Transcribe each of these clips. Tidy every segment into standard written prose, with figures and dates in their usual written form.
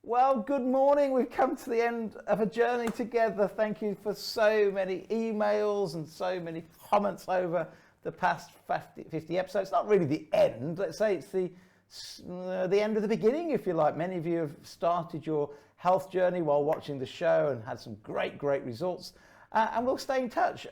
Well, good morning. We've come to the end of a journey together. Thank you for so many emails and so many comments over the past 50 episodes. Not really the end. Let's say it's the end of the beginning, if you like. Many of you have started your health journey while watching the show and had some great results. And we'll stay in touch,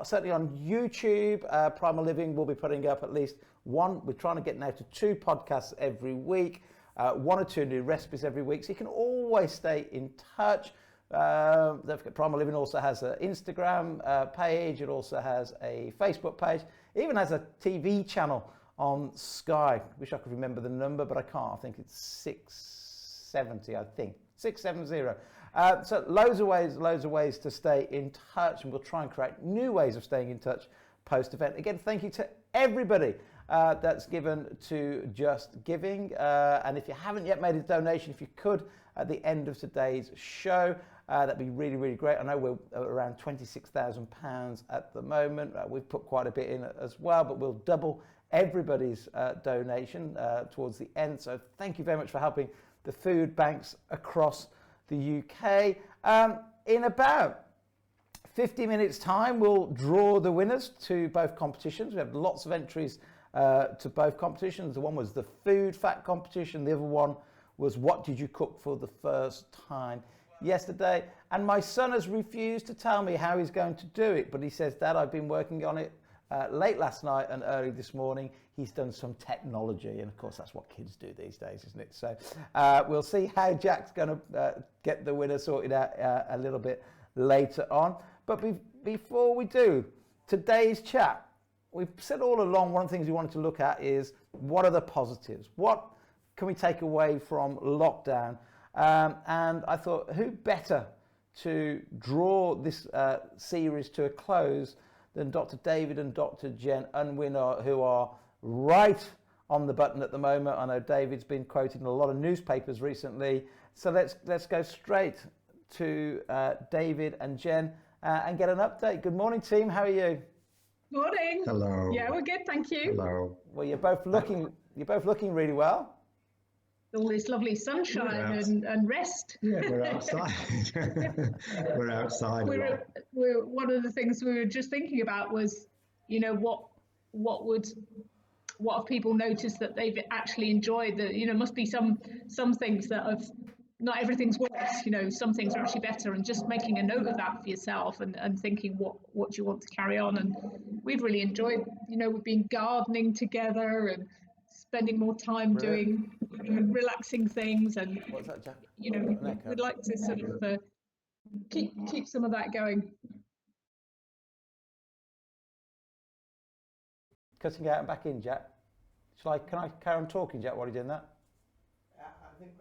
certainly on YouTube. Primal Living will be putting up at least one. We're trying to get now to 2 podcasts every week. 1 or 2 new recipes every week, so you can always stay in touch. Don't forget, Primal Living also has an Instagram page. It also has a Facebook page. It even has a TV channel on Sky. Wish I could remember the number, but I can't. I think it's 670. I think 670. So loads of ways to stay in touch, and we'll try and create new ways of staying in touch post-event. Again, thank you to everybody that's given to Just Giving, and if you haven't yet made a donation, if you could at the end of today's show, that'd be really great. I know we're around £26,000 at the moment. We've put quite a bit in as well, but we'll double everybody's donation towards the end. So thank you very much for helping the food banks across the UK. In about 50 minutes time, we'll draw the winners to both competitions. We have lots of entries to both competitions. The one was the food fact competition. The other one was what did you cook for the first time yesterday. And my son has refused to tell me how he's going to do it, but he says, Dad, I've been working on it late last night and early this morning. He's done some technology, and of course that's what kids do these days, isn't it? So we'll see how Jack's going to get the winner sorted out a little bit later on. But before we do, today's chat, we've said all along, one of the things we wanted to look at is what are the positives? What can we take away from lockdown? And I thought, who better to draw this series to a close than Dr. David and Dr. Jen Unwin, who are right on the button at the moment. I know David's been quoted in a lot of newspapers recently. So let's go straight to David and Jen and get an update. Good morning, team. How are you? Morning. Hello. Yeah, we're good, thank you. Hello. Well, you're both looking really well. All this lovely sunshine and rest. Yeah, we're outside. We're outside. We're one of the things we were just thinking about was, you know, what have people noticed that they've actually enjoyed? That, you know, must be some things that have, not everything's worse, you know, some things are actually better, and just making a note of that for yourself and thinking what you want to carry on. And we've really enjoyed, you know, we've been gardening together and spending more time doing relaxing things, and What's that, Jack? you know, we'd like to sort of keep some of that going. Cutting out and back in, Jack. Can I carry on talking, Jack, while you're doing that? I think.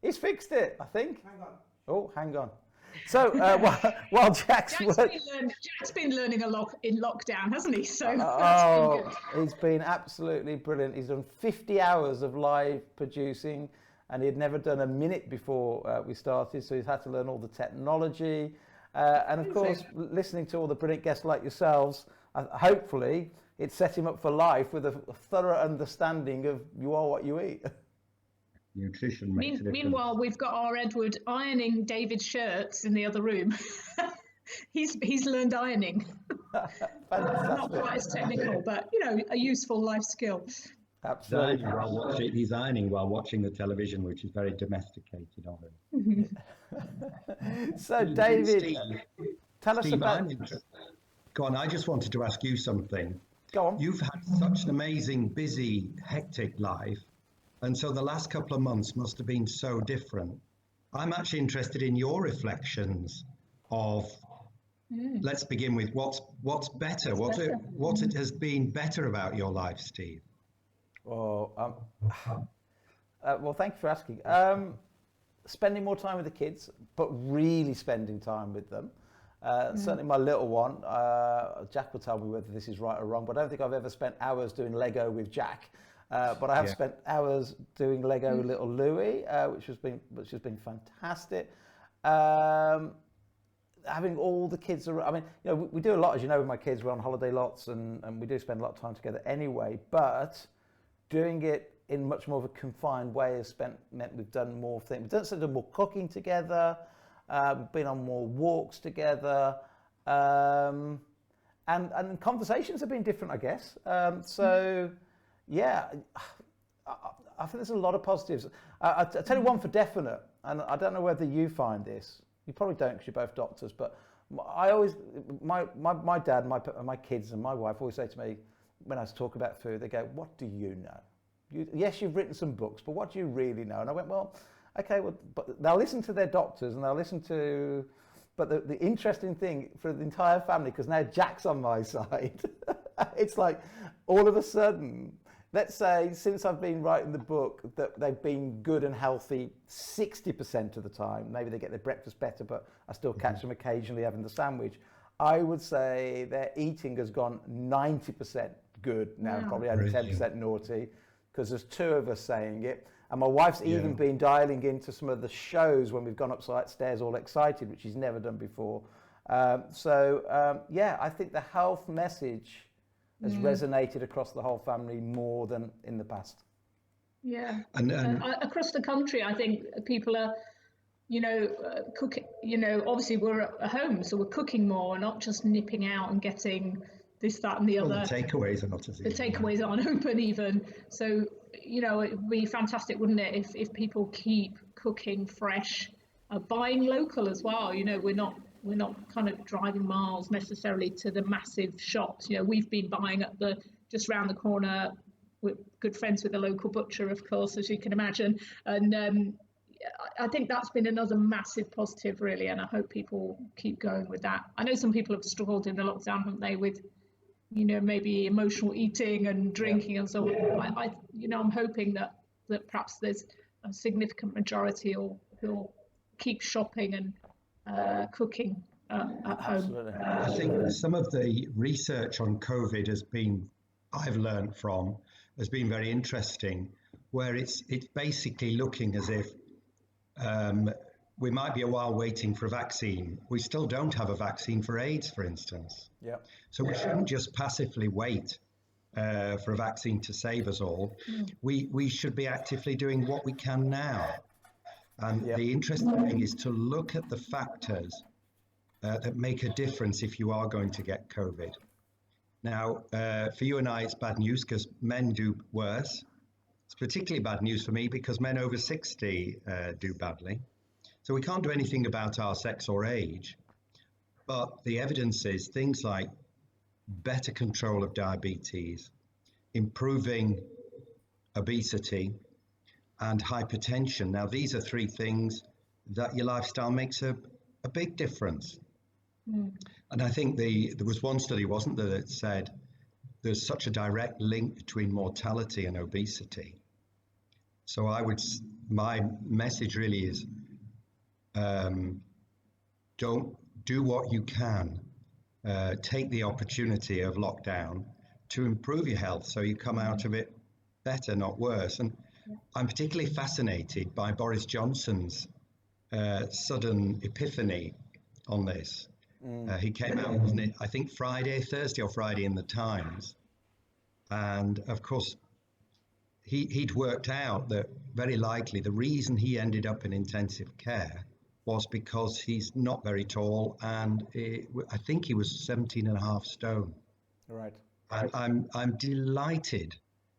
He's fixed it, I think. Hang on. Oh, hang on. So while Jack's been learning a lot in lockdown, hasn't he? So he's been absolutely brilliant. He's done 50 hours of live producing, and he had never done a minute before we started, so he's had to learn all the technology. And of course, listening to all the brilliant guests like yourselves, hopefully it set him up for life with a thorough understanding of you are what you eat. Nutrition makes a difference. Meanwhile, we've got our Edward ironing David's shirts in the other room. he's learned ironing. Not quite as technical, but you know, a useful life skill. Absolutely. He's ironing while watching the television, which is very domesticated of him. So, David, tell us about. Go on. I just wanted to ask you something. Go on. You've had such an amazing, busy, hectic life. And so the last couple of months must have been so different. I'm actually interested in your reflections of, let's begin with what's better? What it has been better about your life, Steve? Well, thank you for asking. Spending more time with the kids, but really spending time with them. Certainly my little one, Jack will tell me whether this is right or wrong, but I don't think I've ever spent hours doing Lego with Jack. But I have spent hours doing Lego with little Louie, which has been fantastic. Having all the kids around, I mean, you know, we do a lot, as you know, with my kids. We're on holiday lots, and we do spend a lot of time together anyway. But doing it in much more of a confined way has meant we've done more things. We've done sort of more cooking together. We've been on more walks together. And conversations have been different, I guess. So, yeah, I think there's a lot of positives. I'll tell you one for definite, and I don't know whether you find this. You probably don't because you're both doctors, but I always, my dad, my kids and my wife always say to me, when I talk about food, they go, what do you know? Yes, you've written some books, but what do you really know? And I went, well, okay, well, but they'll listen to their doctors and they'll listen to, but the interesting thing for the entire family, because now Jack's on my side, it's like all of a sudden, let's say since I've been writing the book that they've been good and healthy 60% of the time. Maybe they get their breakfast better, but I still catch them occasionally having the sandwich. I would say their eating has gone 90% good now, probably only 10% naughty, because there's two of us saying it. And my wife's even been dialing into some of the shows when we've gone upstairs all excited, which she's never done before. Yeah, I think the health message has resonated across the whole family more than in the past. Yeah, and across the country, I think people are, cooking. Obviously we're at home, so we're cooking more, not just nipping out and getting this, that, and the other. The takeaways are not as easy. The takeaways aren't open even. So, it'd be fantastic, wouldn't it, if people keep cooking fresh, buying local as well. We're not kind of driving miles necessarily to the massive shops. We've been buying at just around the corner. We're good friends with the local butcher, of course, as you can imagine. And I think that's been another massive positive, really. And I hope people keep going with that. I know some people have struggled in the lockdown, haven't they, with, maybe emotional eating and drinking and so on. I'm hoping that perhaps there's a significant majority who'll keep shopping and cooking at home. I think some of the research on COVID I've learned from, has been very interesting, where it's basically looking as if we might be a while waiting for a vaccine. We still don't have a vaccine for AIDS, for instance. Yeah. So we shouldn't just passively wait for a vaccine to save us all. We should be actively doing what we can now. And the interesting thing is to look at the factors that make a difference if you are going to get COVID. Now, for you and I, it's bad news because men do worse. It's particularly bad news for me because men over 60 do badly. So we can't do anything about our sex or age, but the evidence is things like better control of diabetes, improving obesity, and hypertension. Now, these are three things that your lifestyle makes a big difference. And I think there was one study, wasn't there, that said there's such a direct link between mortality and obesity. So my message really is, don't do what you can. Take the opportunity of lockdown to improve your health so you come out of it better, not worse. And I'm particularly fascinated by Boris Johnson's sudden epiphany on this. He came out, wasn't it, I think Thursday or Friday in the Times. And of course, he'd worked out that very likely the reason he ended up in intensive care was because he's not very tall, and I think he was 17.5 stone. Right. And I'm delighted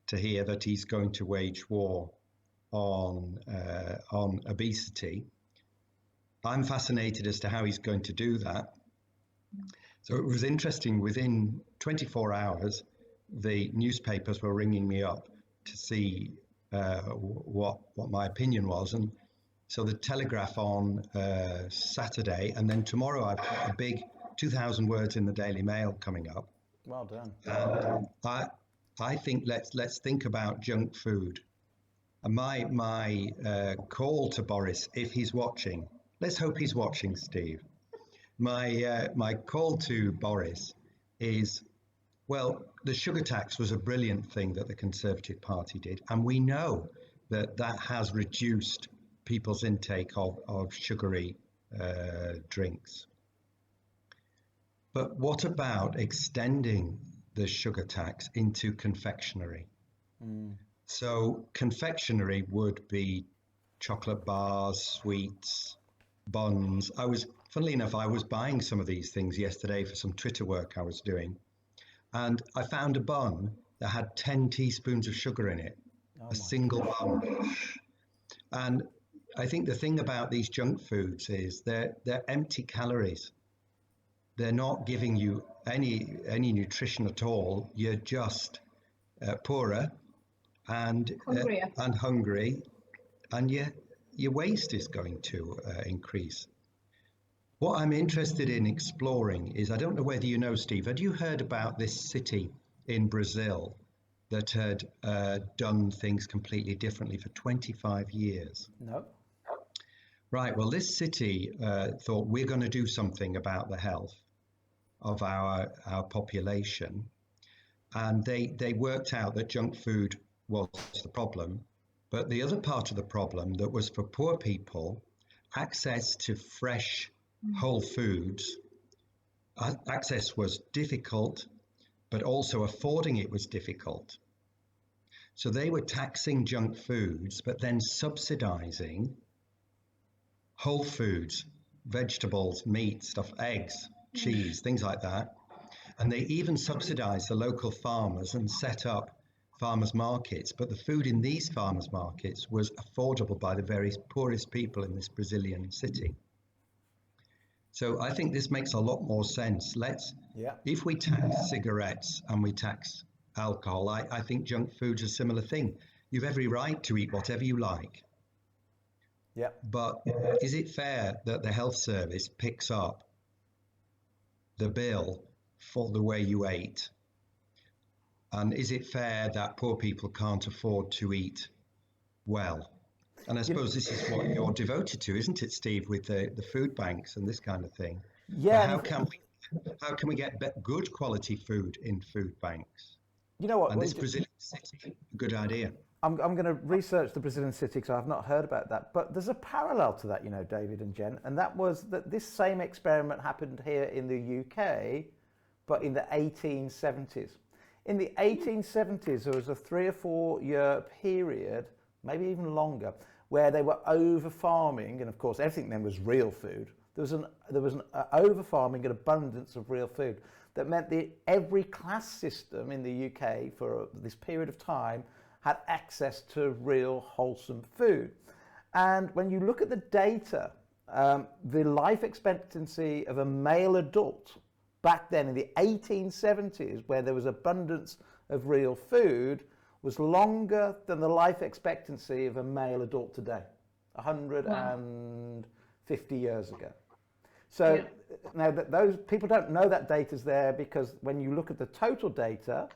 to hear that he's going to wage war on obesity. I'm fascinated as to how he's going to do that. So it was interesting, within 24 hours, the newspapers were ringing me up to see what my opinion was. And so the Telegraph on Saturday, and then tomorrow I've got a big 2,000 words in the Daily Mail coming up. Well done. And I think let's think about junk food. And my call to Boris, if he's watching, let's hope he's watching, Steve. My call to Boris is, well, the sugar tax was a brilliant thing that the Conservative Party did, and we know that has reduced people's intake of sugary drinks. But what about extending the sugar tax into confectionery? So confectionery would be chocolate bars, sweets, buns. Funnily enough, I was buying some of these things yesterday for some Twitter work I was doing. And I found a bun that had 10 teaspoons of sugar in it, a single bun. And I think the thing about these junk foods is they're empty calories. They're not giving you any nutrition at all. You're just poorer and hungry, and your waste is going to increase. What I'm interested in exploring is, I don't know whether you know, Steve, had you heard about this city in Brazil that had done things completely differently for 25 years? No. Right, well, this city thought, we're going to do something about the health of our population. And they worked out that junk food was the problem. But the other part of the problem that was for poor people, access to fresh whole foods, access was difficult, but also affording it was difficult. So they were taxing junk foods, but then subsidizing whole foods, vegetables, meat, stuff, eggs, cheese, things like that. And they even subsidized the local farmers and set up farmers markets. But the food in these farmers markets was affordable by the very poorest people in this Brazilian city. So I think this makes a lot more sense. If we tax cigarettes and we tax alcohol, I think junk food's a similar thing. You've every right to eat whatever you like. Yeah. But is it fair that the health service picks up the bill for the way you ate? And is it fair that poor people can't afford to eat well? And I suppose this is what you're devoted to, isn't it, Steve, with the food banks and this kind of thing? Yeah. How can we get good quality food in food banks? You know what? And this Brazilian city, a good idea. I'm going to research the Brazilian city because I've not heard about that. But there's a parallel to that, you know, David and Jen, and that was that this same experiment happened here in the UK, but in the 1870s. In the 1870s, there was a 3 or 4 year period, maybe even longer, where they were over farming, and of course everything then was real food. There was an over farming and abundance of real food that meant that every class system in the UK for this period of time had access to real wholesome food. And when you look at the data, the life expectancy of a male adult back then in the 1870s, where there was abundance of real food, was longer than the life expectancy of a male adult today, 150 years ago. So now that those people don't know that data's there, because when you look at the total data,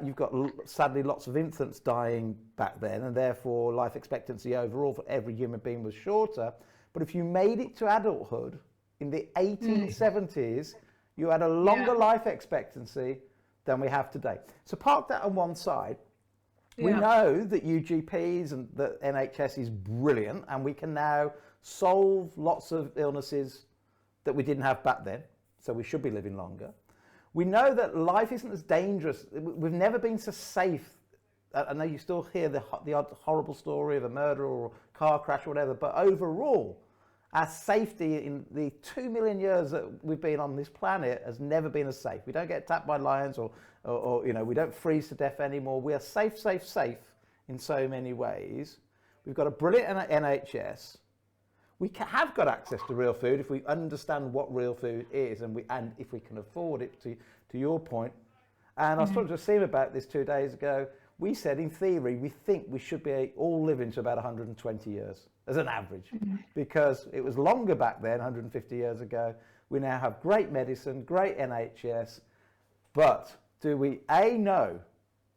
you've got sadly lots of infants dying back then, and therefore life expectancy overall for every human being was shorter. But if you made it to adulthood in the 1870s, you had a longer life expectancy than we have today. So park that on one side. We know that UGPs and the NHS is brilliant, and we can now solve lots of illnesses that we didn't have back then, so we should be living longer. We know that life isn't as dangerous. We've never been so safe. I know you still hear the odd horrible story of a murder or a car crash or whatever, but overall, our safety in the 2 million years that we've been on this planet has never been as safe. We don't get attacked by lions or you know, we don't freeze to death anymore. We are safe in so many ways. We've got a brilliant NHS. We have got access to real food if we understand what real food is, and if we can afford it, to your point. And I was talking to Steve about this 2 days ago. We said, in theory, we think we should be all living to about 120 years as an average, because it was longer back then, 150 years ago. We now have great medicine, great NHS, but do we know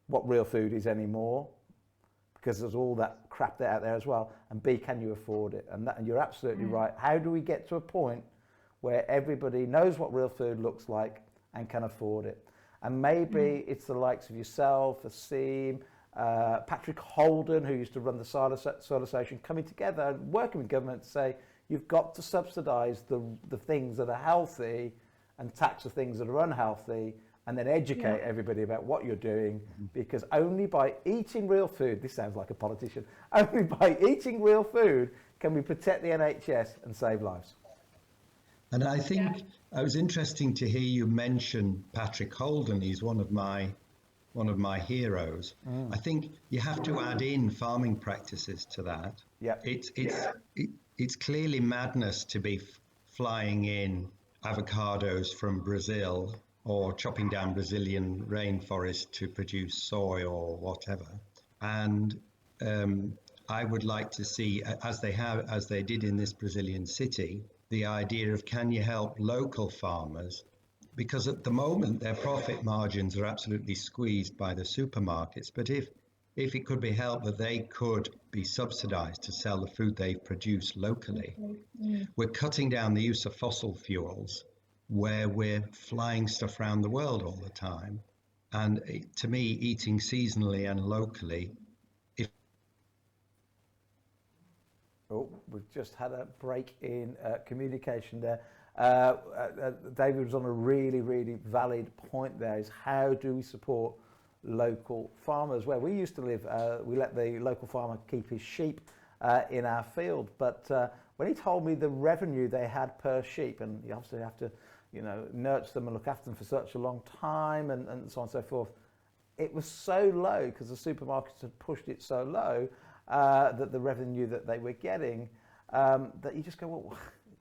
what real food is anymore? Because there's all that crap out there as well. And B, can you afford it? And you're absolutely right. How do we get to a point where everybody knows what real food looks like and can afford it? And maybe it's the likes of yourself, Asim, Patrick Holden, who used to run the Soil Association, coming together and working with government to say, you've got to subsidise the things that are healthy and tax the things that are unhealthy, and then educate everybody about what you're doing, because only by eating real food, this sounds like a politician, only by eating real food can we protect the NHS and save lives. And I think it was interesting to hear you mention Patrick Holden. He's one of my heroes. I think you have to add in farming practices to that. It's clearly madness to be flying in avocados from Brazil or chopping down Brazilian rainforest to produce soy or whatever. And I would like to see, as they did in this Brazilian city, the idea of, can you help local farmers? Because at the moment their profit margins are absolutely squeezed by the supermarkets. But if it could be helped that they could be subsidized to sell the food they've produced locally, we're cutting down the use of fossil fuels, where we're flying stuff around the world all the time. And to me, eating seasonally and locally. We've just had a break in communication there. David was on a really, really valid point there, is how do we support local farmers? Where we used to live, we let the local farmer keep his sheep in our field, but when he told me the revenue they had per sheep, and you obviously have to, nurture them and look after them for such a long time and so on and so forth, it was so low because the supermarkets had pushed it so low that the revenue that they were getting, that you just go, well,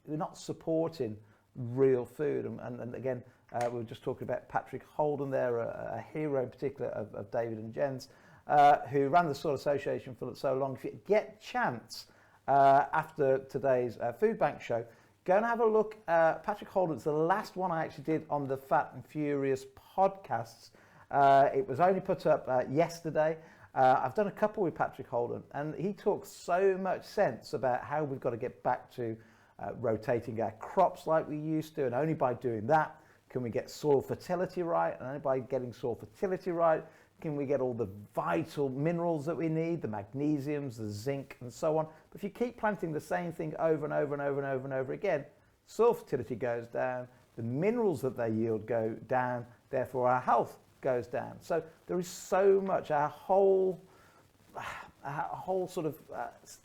we're not supporting real food. And again, we were just talking about Patrick Holden there, a hero in particular of David and Jen's, who ran the Soil Association for so long. If you get a chance after today's Food Bank show, go and have a look. Patrick Holden's the last one I actually did on the Fat and Furious podcasts. It was only put up yesterday. I've done a couple with Patrick Holden, and he talks so much sense about how we've got to get back to rotating our crops like we used to, and only by doing that can we get soil fertility right, and only by getting soil fertility right can we get all the vital minerals that we need, the magnesiums, the zinc, and so on. But if you keep planting the same thing over and over and over and over and over again, soil fertility goes down, the minerals that they yield go down, therefore our health goes down. So there is so much, our whole sort of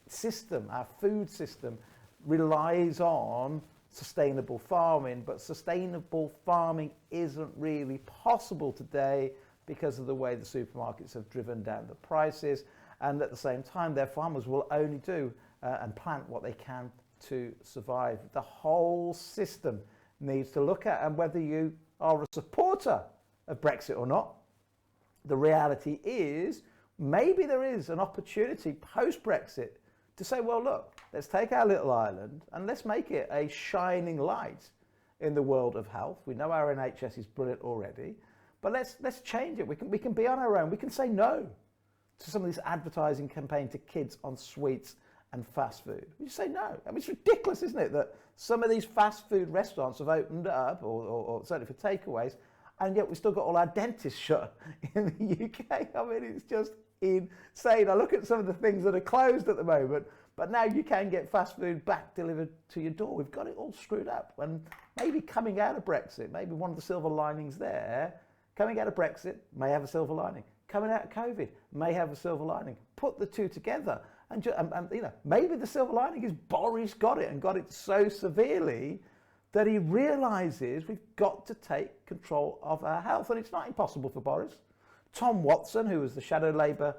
system, our food system, relies on sustainable farming, but sustainable farming isn't really possible today because of the way the supermarkets have driven down the prices, and at the same time their farmers will only do and plant what they can to survive. The whole system needs to look at, and whether you are a supporter of Brexit or not, the reality is maybe there is an opportunity post-Brexit to say, well, look, let's take our little island and let's make it a shining light in the world of health. We know our NHS is brilliant already, but let's change it. We can be on our own. We can say no to some of this advertising campaign to kids on sweets and fast food. We just say no. I mean, it's ridiculous, isn't it, that some of these fast food restaurants have opened up, or certainly for takeaways, and yet we've still got all our dentists shut in the UK. I mean, it's just insane. I look at some of the things that are closed at the moment, but now you can get fast food back delivered to your door. We've got it all screwed up. And maybe coming out of Brexit, maybe one of the silver linings there, coming out of Brexit may have a silver lining. Coming out of COVID may have a silver lining. Put the two together, and maybe the silver lining is Boris got it, and got it so severely that he realises we've got to take control of our health. And it's not impossible for Boris. Tom Watson, who was the shadow Labour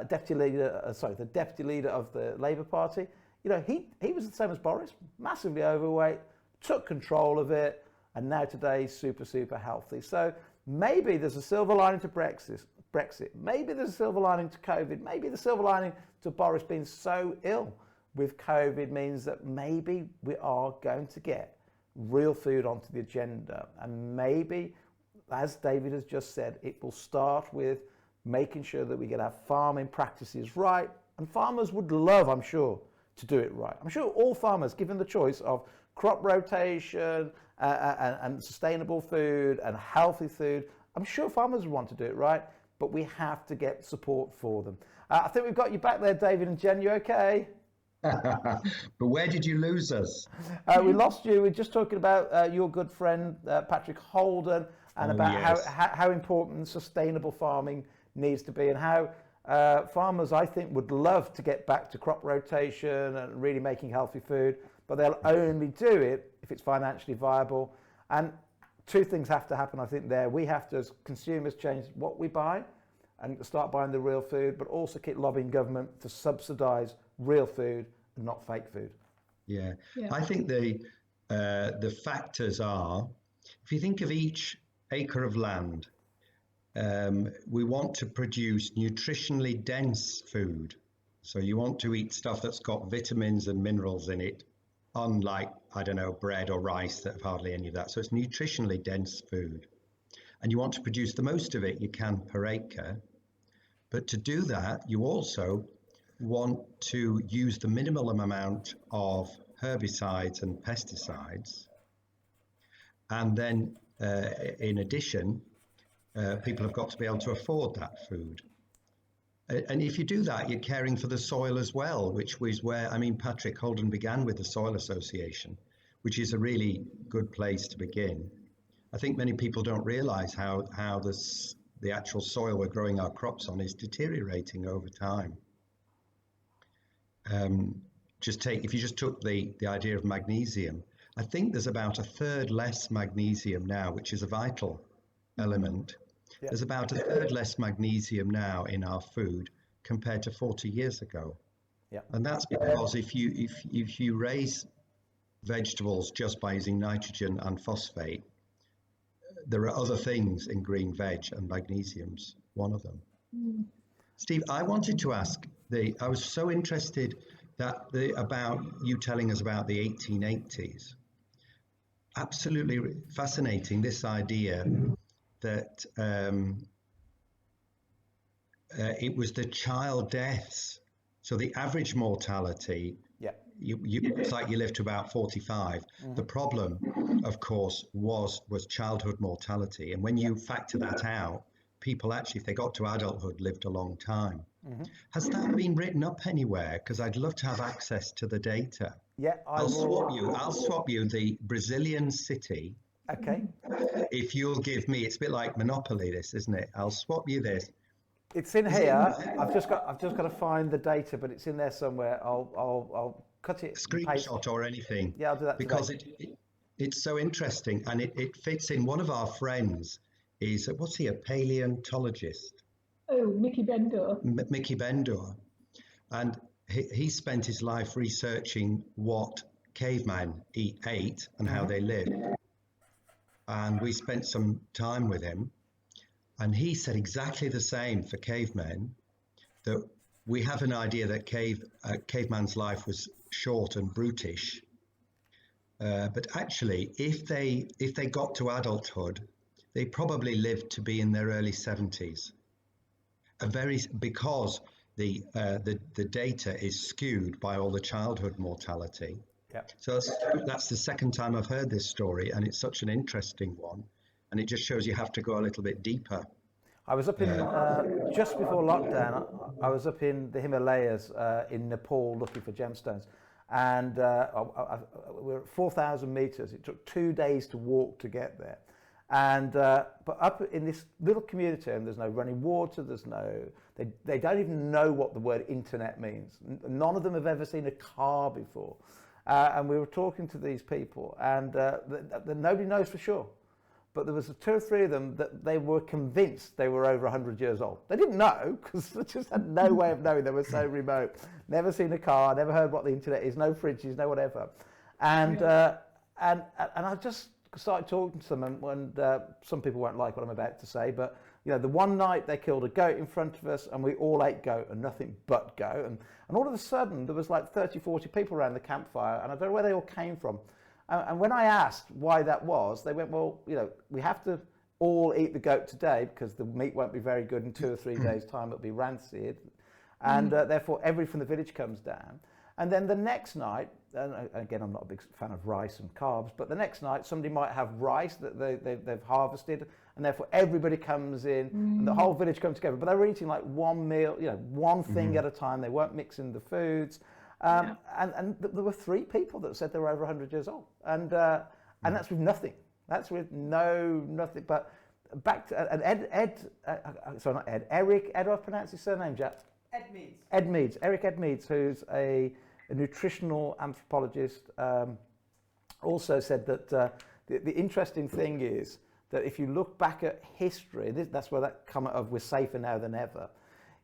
deputy leader of the Labour Party, he was the same as Boris, massively overweight, took control of it, and now today he's super healthy. So maybe there's a silver lining to Brexit. Maybe there's a silver lining to COVID. Maybe the silver lining to Boris being so ill with COVID means that maybe we are going to get real food onto the agenda. And maybe, as David has just said, it will start with making sure that we get our farming practices right. And farmers would love, I'm sure, to do it right. I'm sure all farmers, given the choice of crop rotation and sustainable food and healthy food, I'm sure farmers would want to do it right, but we have to get support for them. I think we've got you back there, David and Jen. You okay? But where did you lose us? We lost you. We're just talking about your good friend, Patrick Holden, and Oh, about yes. how important sustainable farming needs to be, and how farmers, I think, would love to get back to crop rotation and really making healthy food, but they'll only do it if it's financially viable. And two things have to happen, I think, there. We have to, as consumers, change what we buy and start buying the real food, but also keep lobbying government to subsidise real food and not fake food. Yeah. Yeah. I think the factors are, if you think of each acre of land, we want to produce nutritionally dense food. So you want to eat stuff that's got vitamins and minerals in it, unlike, I don't know, bread or rice that have hardly any of that. So it's nutritionally dense food. And you want to produce the most of it you can per acre. But to do that, you also want to use the minimal amount of herbicides and pesticides. And then in addition, people have got to be able to afford that food. And if you do that, you're caring for the soil as well, which was where, I mean, Patrick Holden began with the Soil Association, which is a really good place to begin. I think many people don't realize how the actual soil we're growing our crops on is deteriorating over time. If you just took the idea of magnesium, I think there's about a third less magnesium now, which is a vital element. Yeah. There's about a third less magnesium now in our food compared to 40 years ago. Yeah. And that's because if you raise vegetables just by using nitrogen and phosphate, there are other things in green veg, and magnesium's one of them. Steve, I wanted to ask, I was so interested about you telling us about the 1880s. Absolutely fascinating, this idea that it was the child deaths. So the average mortality, it's like you live to about 45. The problem, of course, was childhood mortality. And when you factor that out, people actually, if they got to adulthood, lived a long time. Has that been written up anywhere? Because I'd love to have access to the data. Yeah, I'll swap you the Brazilian city. Okay. If you'll give me, it's a bit like Monopoly, this, isn't it? I'll swap you this. It's in here. I've just got to find the data, but it's in there somewhere. I'll cut it. Screenshot or anything. Yeah, I'll do that because today. it's so interesting, and it fits in. One of our friends is, what's he, a paleontologist? Oh, Mickey Bendor. Mickey Bendor, and he spent his life researching what cavemen ate and how they lived. And we spent some time with him, and he said exactly the same for cavemen, that we have an idea that caveman's life was short and brutish, but actually, if they got to adulthood, they probably lived to be in their early 70s. Because the data is skewed by all the childhood mortality. Yeah. So that's the second time I've heard this story, and it's such an interesting one, and it just shows you have to go a little bit deeper. I was up in, just before lockdown, I was up in the Himalayas in Nepal looking for gemstones, and we're at 4,000 meters. It took 2 days to walk to get there. And but up in this little community, and there's no running water, they don't even know what the word internet means. None of them have ever seen a car before. And we were talking to these people, and nobody knows for sure. But there was 2 or 3 of them that they were convinced they were over 100 years old. They didn't know, because they just had no way of knowing. They were so remote. Never seen a car, never heard what the internet is, no fridges, no whatever. And I just started talking to them, and some people won't like what I'm about to say, but you know, the one night they killed a goat in front of us, and we all ate goat and nothing but goat, and all of a sudden there was like 30, 40 people around the campfire, and I don't know where they all came from. And when I asked why that was, they went, well, you know, we have to all eat the goat today because the meat won't be very good in 2 or 3 days' time. It'll be rancid, and therefore everybody from the village comes down. And then the next night, and again, I'm not a big fan of rice and carbs, but the next night somebody might have rice that they've harvested, and therefore everybody comes in, and the whole village comes together. But they were eating like one meal, you know, one thing at a time. They weren't mixing the foods. And there were 3 people that said they were over 100 years old. And that's with nothing. That's with nothing. But back to sorry, not Ed, Eric, Ed, I pronounce his surname, Jack? Ed Meads, Eric Ed Meads, who's a nutritional anthropologist, also said that the interesting thing is that if you look back at history, that's where that comment of we're safer now than ever.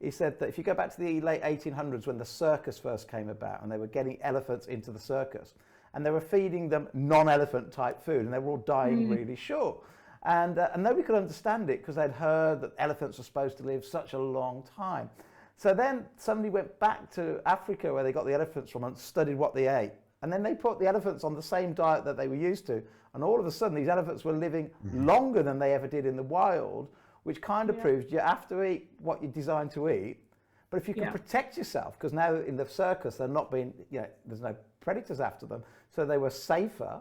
He said that if you go back to the late 1800s when the circus first came about and they were getting elephants into the circus and they were feeding them non-elephant type food and they were all dying really short. And nobody could understand it because they'd heard that elephants were supposed to live such a long time. So then somebody went back to Africa where they got the elephants from and studied what they ate. And then they put the elephants on the same diet that they were used to. And all of a sudden, these elephants were living longer than they ever did in the wild, which kind of proves you have to eat what you're designed to eat. But if you can protect yourself, because now in the circus, they're not being, there's no predators after them. So they were safer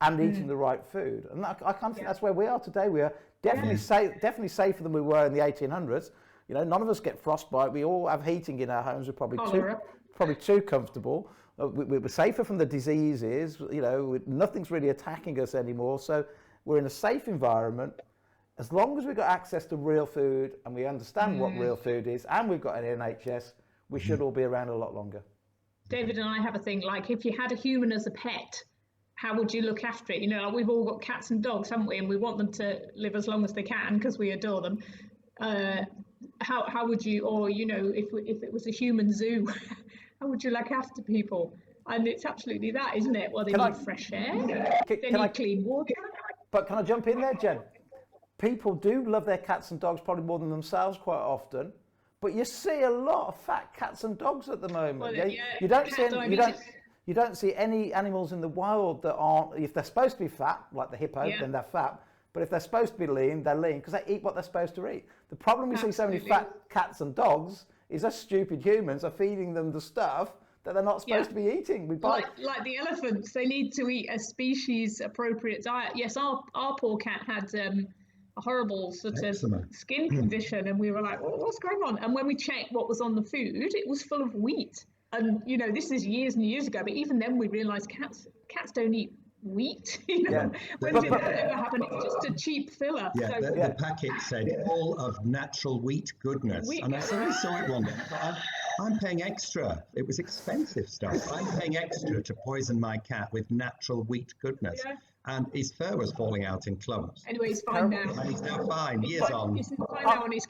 and eating the right food. And I can't think that's where we are today. We are definitely definitely safer than we were in the 1800s. You know, none of us get frostbite. We all have heating in our homes. We're probably too comfortable. We're safer from the diseases. You know, nothing's really attacking us anymore. So we're in a safe environment. As long as we've got access to real food and we understand what real food is, and we've got an NHS, we should all be around a lot longer. David and I have a thing like, if you had a human as a pet, how would you look after it? You know, we've all got cats and dogs, haven't we? And we want them to live as long as they can because we adore them. How would you, or you know, if it was a human zoo, how would you look after people? And it's absolutely that, isn't it? Well, they need fresh air, they need clean water. But can I jump in there, Jen? People do love their cats and dogs probably more than themselves quite often, but you see a lot of fat cats and dogs at the moment. Well, You don't see any animals in the wild that aren't, if they're supposed to be fat, like the hippo, then they're fat. But if they're supposed to be lean, they're lean because they eat what they're supposed to eat. The problem we see so many fat cats and dogs is us stupid humans are feeding them the stuff that they're not supposed to be eating. We buy like the elephants, they need to eat a species appropriate diet. Yes, our poor cat had a horrible sort of skin condition, and we were like, well, what's going on? And when we checked what was on the food, it was full of wheat. And you know, this is years and years ago, but even then we realized cats don't eat wheat. You know, when did that ever happen? It's just a cheap filler. The packet said all of natural wheat goodness, and I suddenly saw it one day. I'm paying extra. It was expensive stuff. I'm paying extra to poison my cat with natural wheat goodness. And his fur was falling out in clumps. Anyway, he's fine now. And he's now fine, years on. He's fine now on his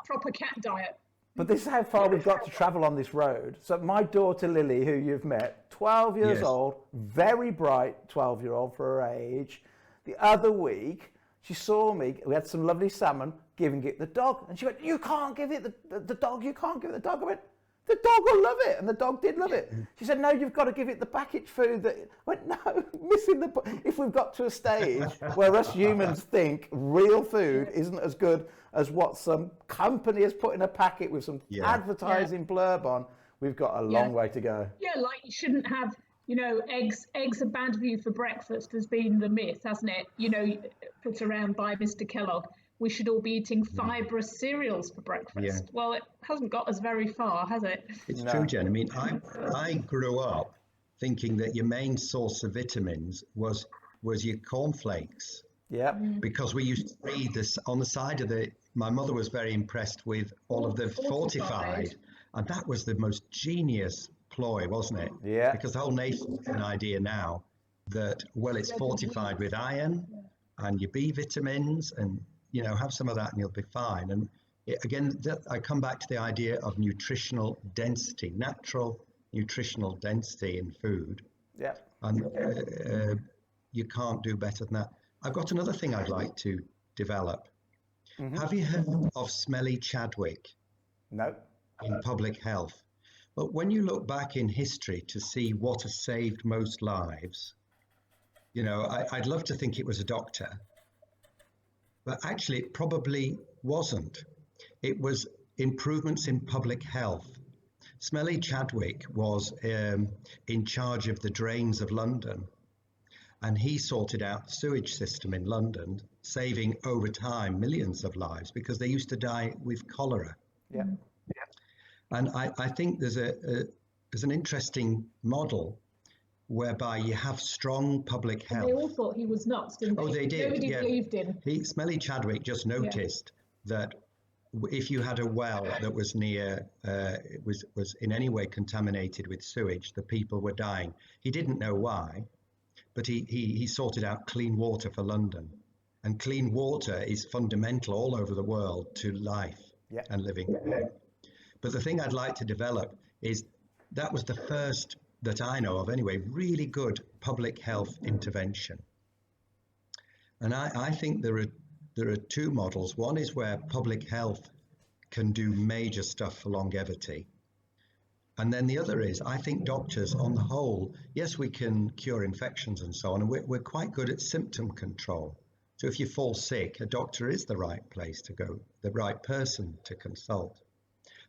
proper cat diet. But this is how far we've got to travel on this road. So my daughter Lily, who you've met, 12 years old, very bright 12-year-old for her age. The other week, she saw me, we had some lovely salmon, giving it the dog. And she went, you can't give it the dog, you can't give it the dog. I went, the dog will love it. And the dog did love it. She said, no, you've got to give it the packaged food. I went, no, if we've got to a stage where us humans think real food isn't as good as what some company has put in a packet with some advertising blurb on, we've got a long way to go. Yeah, like you shouldn't have, you know, eggs are bad for you for breakfast has been the myth, hasn't it? You know, put around by Mr. Kellogg. We should all be eating fibrous cereals for breakfast. Well, it hasn't got us very far, has it? It's true, Jen. I mean, I grew up thinking that your main source of vitamins was your cornflakes. Yeah. Because we used to read this on the side of my mother was very impressed with all of the fortified. And that was the most genius ploy, wasn't it? Yeah. Because the whole nation has an idea now that, well, it's fortified with iron and your B vitamins and, you know, have some of that and you'll be fine. And I come back to the idea of nutritional density, natural nutritional density in food. Yeah. And you can't do better than that. I've got another thing I'd like to develop. Mm-hmm. Have you heard of Smelly Chadwick? No. In public health. But when you look back in history to see what has saved most lives, you know, I'd love to think it was a doctor. But actually, it probably wasn't. It was improvements in public health. Smelly Chadwick was in charge of the drains of London, and he sorted out the sewage system in London, saving over time millions of lives because they used to die with cholera. Yeah. And I think there's an interesting model whereby you have strong public health. They all thought he was nuts, didn't they? Oh, they did. Nobody believed him. Smelly Chadwick just noticed that if you had a well that was near, was in any way contaminated with sewage, the people were dying. He didn't know why, but he sorted out clean water for London. And clean water is fundamental all over the world to life and living. But the thing I'd like to develop is that was the first that I know of anyway, really good public health intervention. And I think there are two models. One is where public health can do major stuff for longevity. And then the other is, I think doctors on the whole, yes, we can cure infections and so on, and we're quite good at symptom control. So if you fall sick, a doctor is the right place to go, the right person to consult.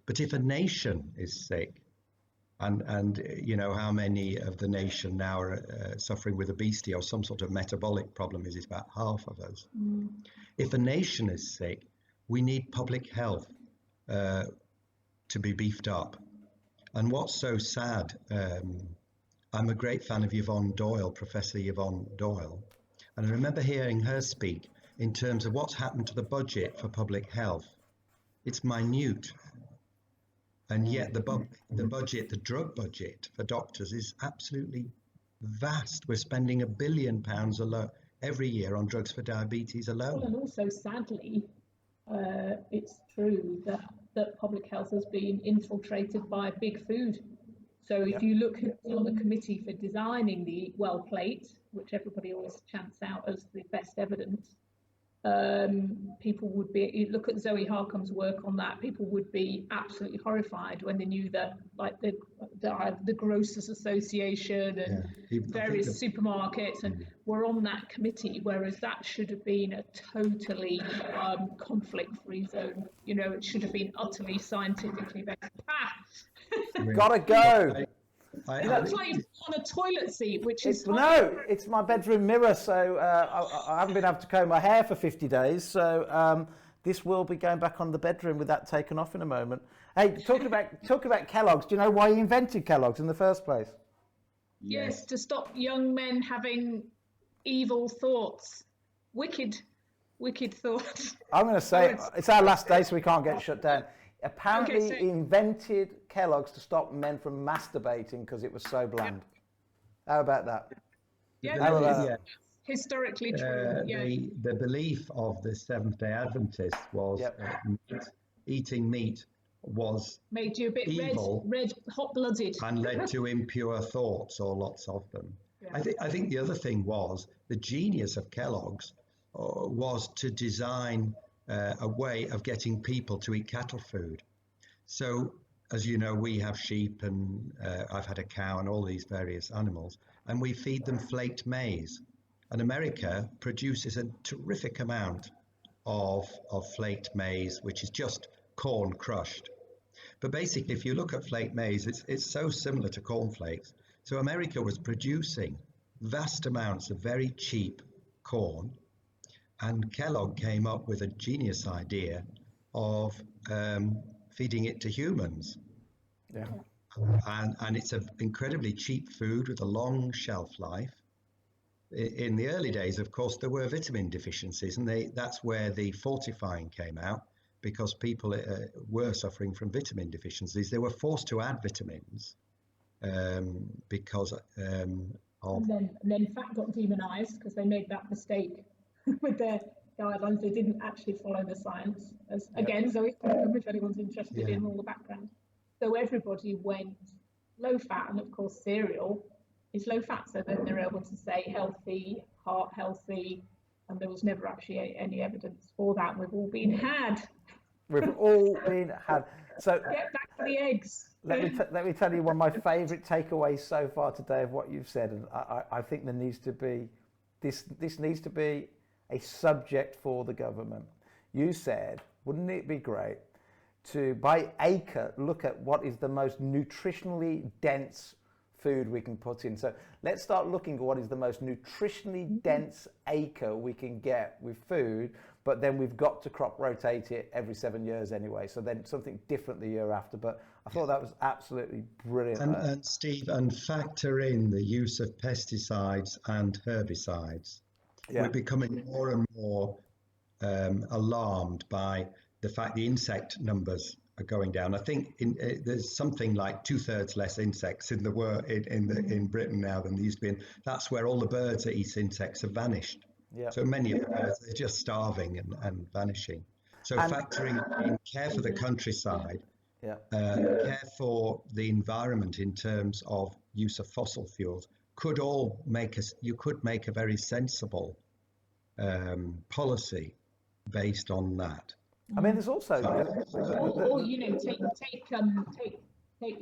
But if a nation is sick, and you know how many of the nation now are suffering with obesity or some sort of metabolic problem, is about half of us. If a nation is sick, we need public health to be beefed up. And what's so sad, I'm a great fan of Yvonne Doyle, Professor Yvonne Doyle, and I remember hearing her speak in terms of what's happened to the budget for public health. It's minute. And yet the budget, the drug budget for doctors is absolutely vast. We're spending £1 billion every year on drugs for diabetes alone. Well, and also, sadly, it's true that public health has been infiltrated by big food. So if you look on the committee for designing the Eat Well plate, which everybody always chants out as the best evidence, people would be, you look at Zoe Harcombe's work on that, people would be absolutely horrified when they knew that, like the Grocers Association and various supermarkets and were on that committee, whereas that should have been a totally conflict-free zone. You know, it should have been utterly scientifically based. Gotta go. It's like on a toilet seat, which is it's my bedroom mirror, so I haven't been able to comb my hair for 50 days, so this will be going back on the bedroom with that taken off in a moment. Hey, talking about Kellogg's, do you know why he invented Kellogg's in the first place? Yes, to stop young men having evil thoughts, wicked thoughts. I'm going to say it's our last day, so we can't get shut down. Apparently, he invented Kellogg's to stop men from masturbating because it was so bland. How about that? Yeah, historically true. The belief of the Seventh-day Adventists was eating meat was made you a bit evil, red, hot-blooded, and led to impure thoughts, or lots of them. Yeah. I think the other thing was the genius of Kellogg's was to design a way of getting people to eat cattle food. So, as you know, we have sheep and I've had a cow and all these various animals, and we feed them flaked maize. And America produces a terrific amount of flaked maize, which is just corn crushed. But basically, if you look at flaked maize, it's so similar to cornflakes. So America was producing vast amounts of very cheap corn, and Kellogg came up with a genius idea of feeding it to humans. Yeah. And it's an incredibly cheap food with a long shelf life. In the early days, of course, there were vitamin deficiencies, and that's where the fortifying came out, because people were suffering from vitamin deficiencies. They were forced to add vitamins because of... And then fat got demonized because they made that mistake with their guidelines. They didn't actually follow the science. Again, Zoe, if anyone's interested in all the background. So everybody went low fat, and of course cereal is low fat, so then they're able to say healthy, heart healthy, and there was never actually any evidence for that. We've all been had. We've all been had. So get back to the eggs. Let me tell you one of my favourite takeaways so far today of what you've said, and I think there needs to be this needs to be a subject for the government. You said, wouldn't it be great to, by acre, look at what is the most nutritionally dense food we can put in? So let's start looking at what is the most nutritionally dense acre we can get with food, but then we've got to crop rotate it every 7 years anyway. So then something different the year after. But I thought that was absolutely brilliant. And Steve, and factor in the use of pesticides and herbicides. Yeah. We're becoming more and more alarmed by the fact the insect numbers are going down. I think there's something like 2/3 less insects in the world in Britain now than there used to be. And that's where all the birds that eat insects have vanished. Yeah. So many of the birds are just starving and vanishing. So factoring in care for the countryside, care for the environment in terms of use of fossil fuels could all make us. You could make a very sensible policy based on that. I mean, there's also, or you know, take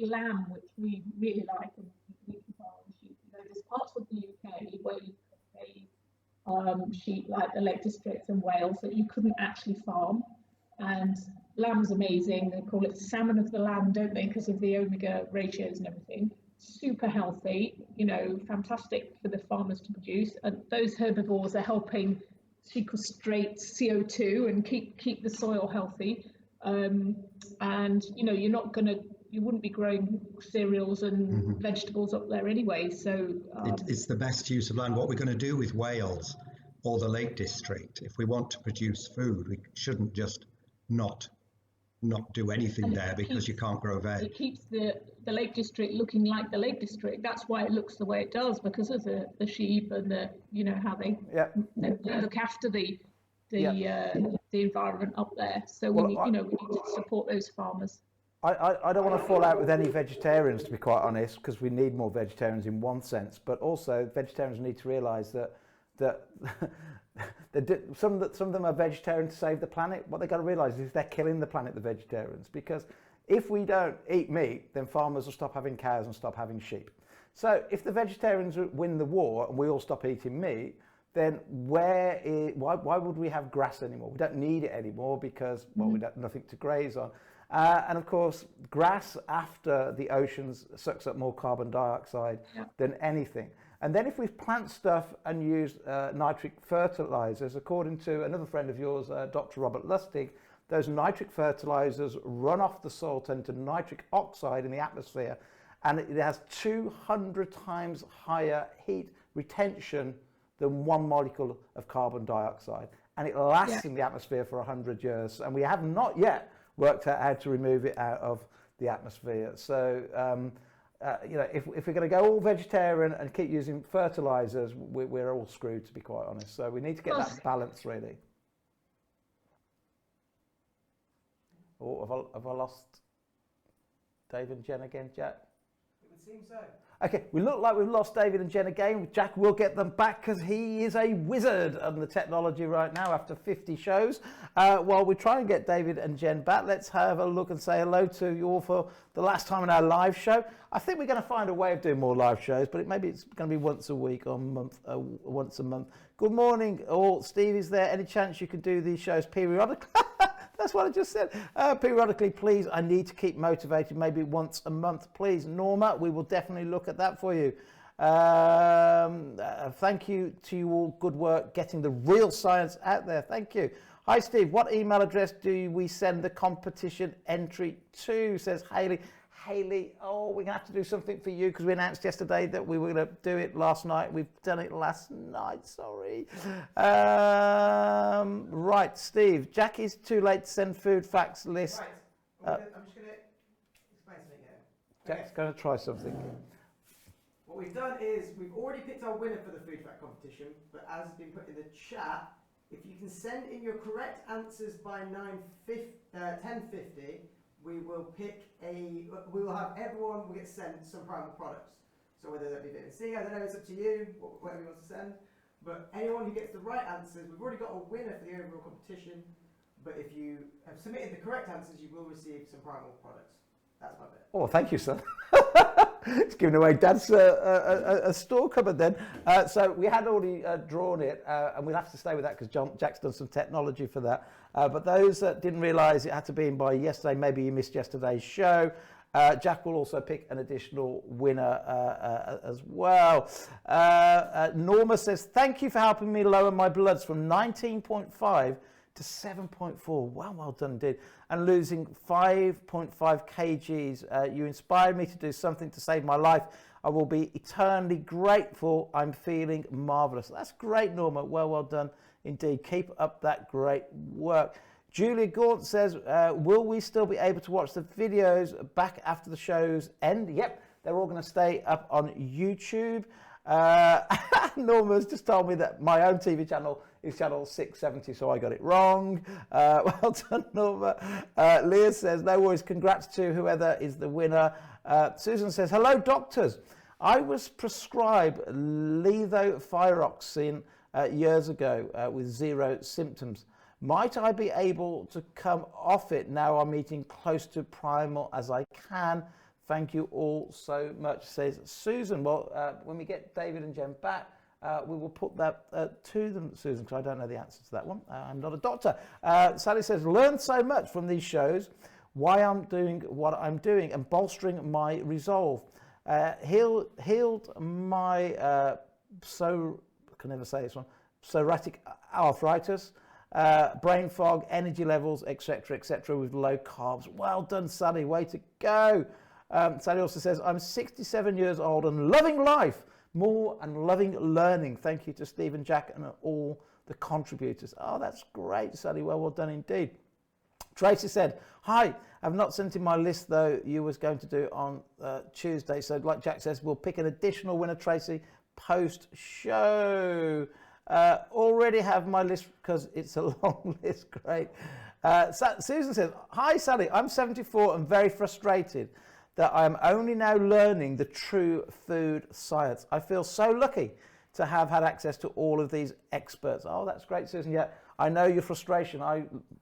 lamb, which we really like, and we can farm sheep. You know, there's parts of the UK where you can raise sheep, like the Lake District and Wales, that you couldn't actually farm. And lamb's amazing. They call it salmon of the land, don't they, because of the omega ratios and everything. Super healthy, you know, fantastic for the farmers to produce. And those herbivores are helping sequestrate CO2 and keep the soil healthy. And you know, you wouldn't be growing cereals and vegetables up there anyway. So it's the best use of land. What we're going to do with Wales or the Lake District, if we want to produce food, we shouldn't just not do anything there because you can't grow veg. It keeps the Lake District looking like the Lake District. That's why it looks the way it does, because of the sheep and the, you know, how they look after the environment up there. So we need to support those farmers. I don't want to fall out with any vegetarians, to be quite honest, because we need more vegetarians in one sense, but also vegetarians need to realise that some of them are vegetarian to save the planet. What they've got to realise is they're killing the planet, the vegetarians, because if we don't eat meat, then farmers will stop having cows and stop having sheep. So if the vegetarians win the war and we all stop eating meat, then why would we have grass anymore? We don't need it anymore because, well, we don't nothing to graze on. And of course, grass after the oceans sucks up more carbon dioxide than anything. And then if we plant stuff and use nitric fertilizers, according to another friend of yours, Dr. Robert Lustig, those nitric fertilizers run off the soil into nitric oxide in the atmosphere, and it has 200 times higher heat retention than one molecule of carbon dioxide. And it lasts in the atmosphere for 100 years. And we have not yet worked out how to remove it out of the atmosphere. So, you know, if we're going to go all vegetarian and keep using fertilizers, we're all screwed, to be quite honest. So we need to get that balance, really. Oh, have I lost David and Jen again, Jack? It would seem so. Okay, we look like we've lost David and Jen again. Jack will get them back because he is a wizard on the technology right now after 50 shows. While we try and get David and Jen back, let's have a look and say hello to you all for the last time in our live show. I think we're going to find a way of doing more live shows, but maybe it's going to be once a week or once a month. Good morning, all. Steve is there. Any chance you could do these shows periodically? That's what I just said. Periodically, please. I need to keep motivated. Maybe once a month, please. Norma, we will definitely look at that for you. Thank you to you all. Good work getting the real science out there. Thank you. Hi, Steve. What email address do we send the competition entry to? Says Hayley. Hayley, oh, we're going to have to do something for you because we announced yesterday that we were going to do it last night. We've done it last night, sorry. Right, Steve, Jack is too late to send food facts list. Right, I'm just going to explain something here. Jack's going to try something. What we've done is we've already picked our winner for the food fact competition, but as has been put in the chat, if you can send in your correct answers by 10:50, we will have everyone will get sent some Primal products. So whether that be vitamin C, I don't know, it's up to you, whatever you want to send. But anyone who gets the right answers, we've already got a winner for the overall competition. But if you have submitted the correct answers, you will receive some Primal products. That's my bet. Oh, thank you, son. It's giving away Dad's a store cupboard then. So we had already drawn it, and we'll have to stay with that because Jack's done some technology for that. But those that didn't realise it had to be in by yesterday, maybe you missed yesterday's show, Jack will also pick an additional winner as well. Norma says, thank you for helping me lower my bloods from 19.5 to 7.4. Well done indeed. And losing 5.5 kgs. You inspired me to do something to save my life. I will be eternally grateful. I'm feeling marvellous. That's great, Norma. Well done indeed. Keep up that great work. Julia Gaunt says, will we still be able to watch the videos back after the shows end? Yep, they're all going to stay up on YouTube. Norma's just told me that my own TV channel is channel 670, so I got it wrong. Well done, Norma. Leah says, no worries, congrats to whoever is the winner. Susan says, hello, doctors. I was prescribed levothyroxine years ago with 0 symptoms. Might I be able to come off it now I'm eating close to Primal as I can? Thank you all so much, says Susan. Well, when we get David and Jen back, we will put that to them, Susan, because I don't know the answer to that one. I'm not a doctor. Sally says, learned so much from these shows, why I'm doing what I'm doing and bolstering my resolve. Healed my, I can never say this one, psoriatic arthritis, brain fog, energy levels, etc., with low carbs. Well done, Sally. Way to go. Sally also says, I'm 67 years old and loving life more and loving learning. Thank you to Steve and Jack and all the contributors. Oh, that's great, Sally. Well done indeed. Tracy said, hi, I've not sent in my list, though you was going to do it on Tuesday. So like Jack says, we'll pick an additional winner, Tracy, post-show. Already have my list because it's a long list. Great. Susan says, hi, Sally, I'm 74 and very frustrated that I'm only now learning the true food science. I feel so lucky to have had access to all of these experts. Oh, that's great, Susan. Yeah, I know your frustration.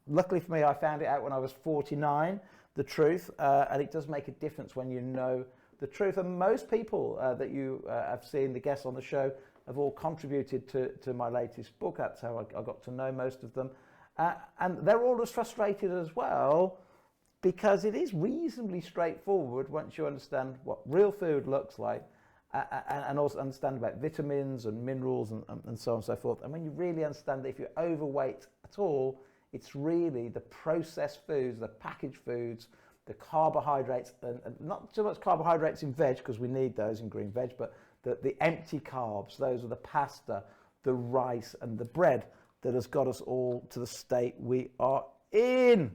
Luckily for me, I found it out when I was 49, the truth, and it does make a difference when you know the truth. And most people that you have seen, the guests on the show, have all contributed to my latest book. That's how I got to know most of them. And they're all as frustrated as well, because it is reasonably straightforward once you understand what real food looks like, and also understand about vitamins and minerals and so on and so forth. And when you really understand that if you're overweight at all, it's really the processed foods, the packaged foods, the carbohydrates, and not so much carbohydrates in veg, because we need those in green veg, but the empty carbs, those are the pasta, the rice and the bread that has got us all to the state we are in.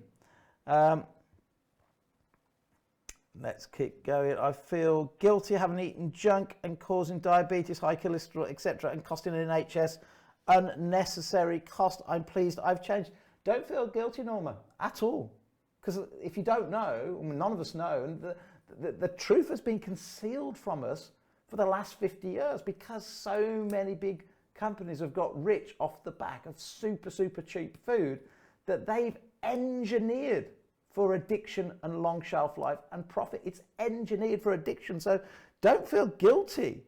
Let's keep going. I feel guilty having eaten junk and causing diabetes, high cholesterol, etc., and costing an NHS unnecessary cost. I'm pleased I've changed. Don't feel guilty, Norma, at all. Because if you don't know, I mean, none of us know, and the truth has been concealed from us for the last 50 years because so many big companies have got rich off the back of super cheap food that they've engineered for addiction and long shelf life and profit. It's engineered for addiction. So don't feel guilty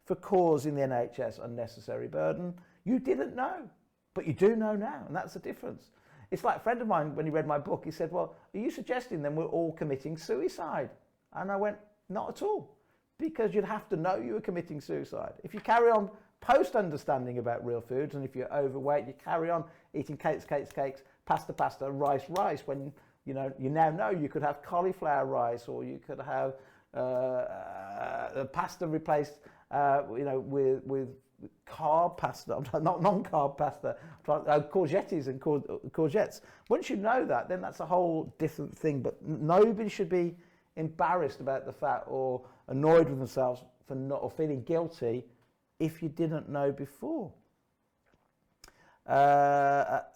for causing the NHS unnecessary burden. You didn't know, but you do know now, and that's the difference. It's like a friend of mine, when he read my book, he said, well, are you suggesting then we're all committing suicide? And I went, not at all, because you'd have to know you were committing suicide. If you carry on post-understanding about real foods, and if you're overweight, you carry on eating cakes, pasta, rice, when you now know you could have cauliflower rice, or you could have pasta replaced, with carb pasta, not non-carb pasta, courgettes and courgettes. Once you know that, then that's a whole different thing. But nobody should be embarrassed about the fact or annoyed with themselves for not, or feeling guilty if you didn't know before. Jack,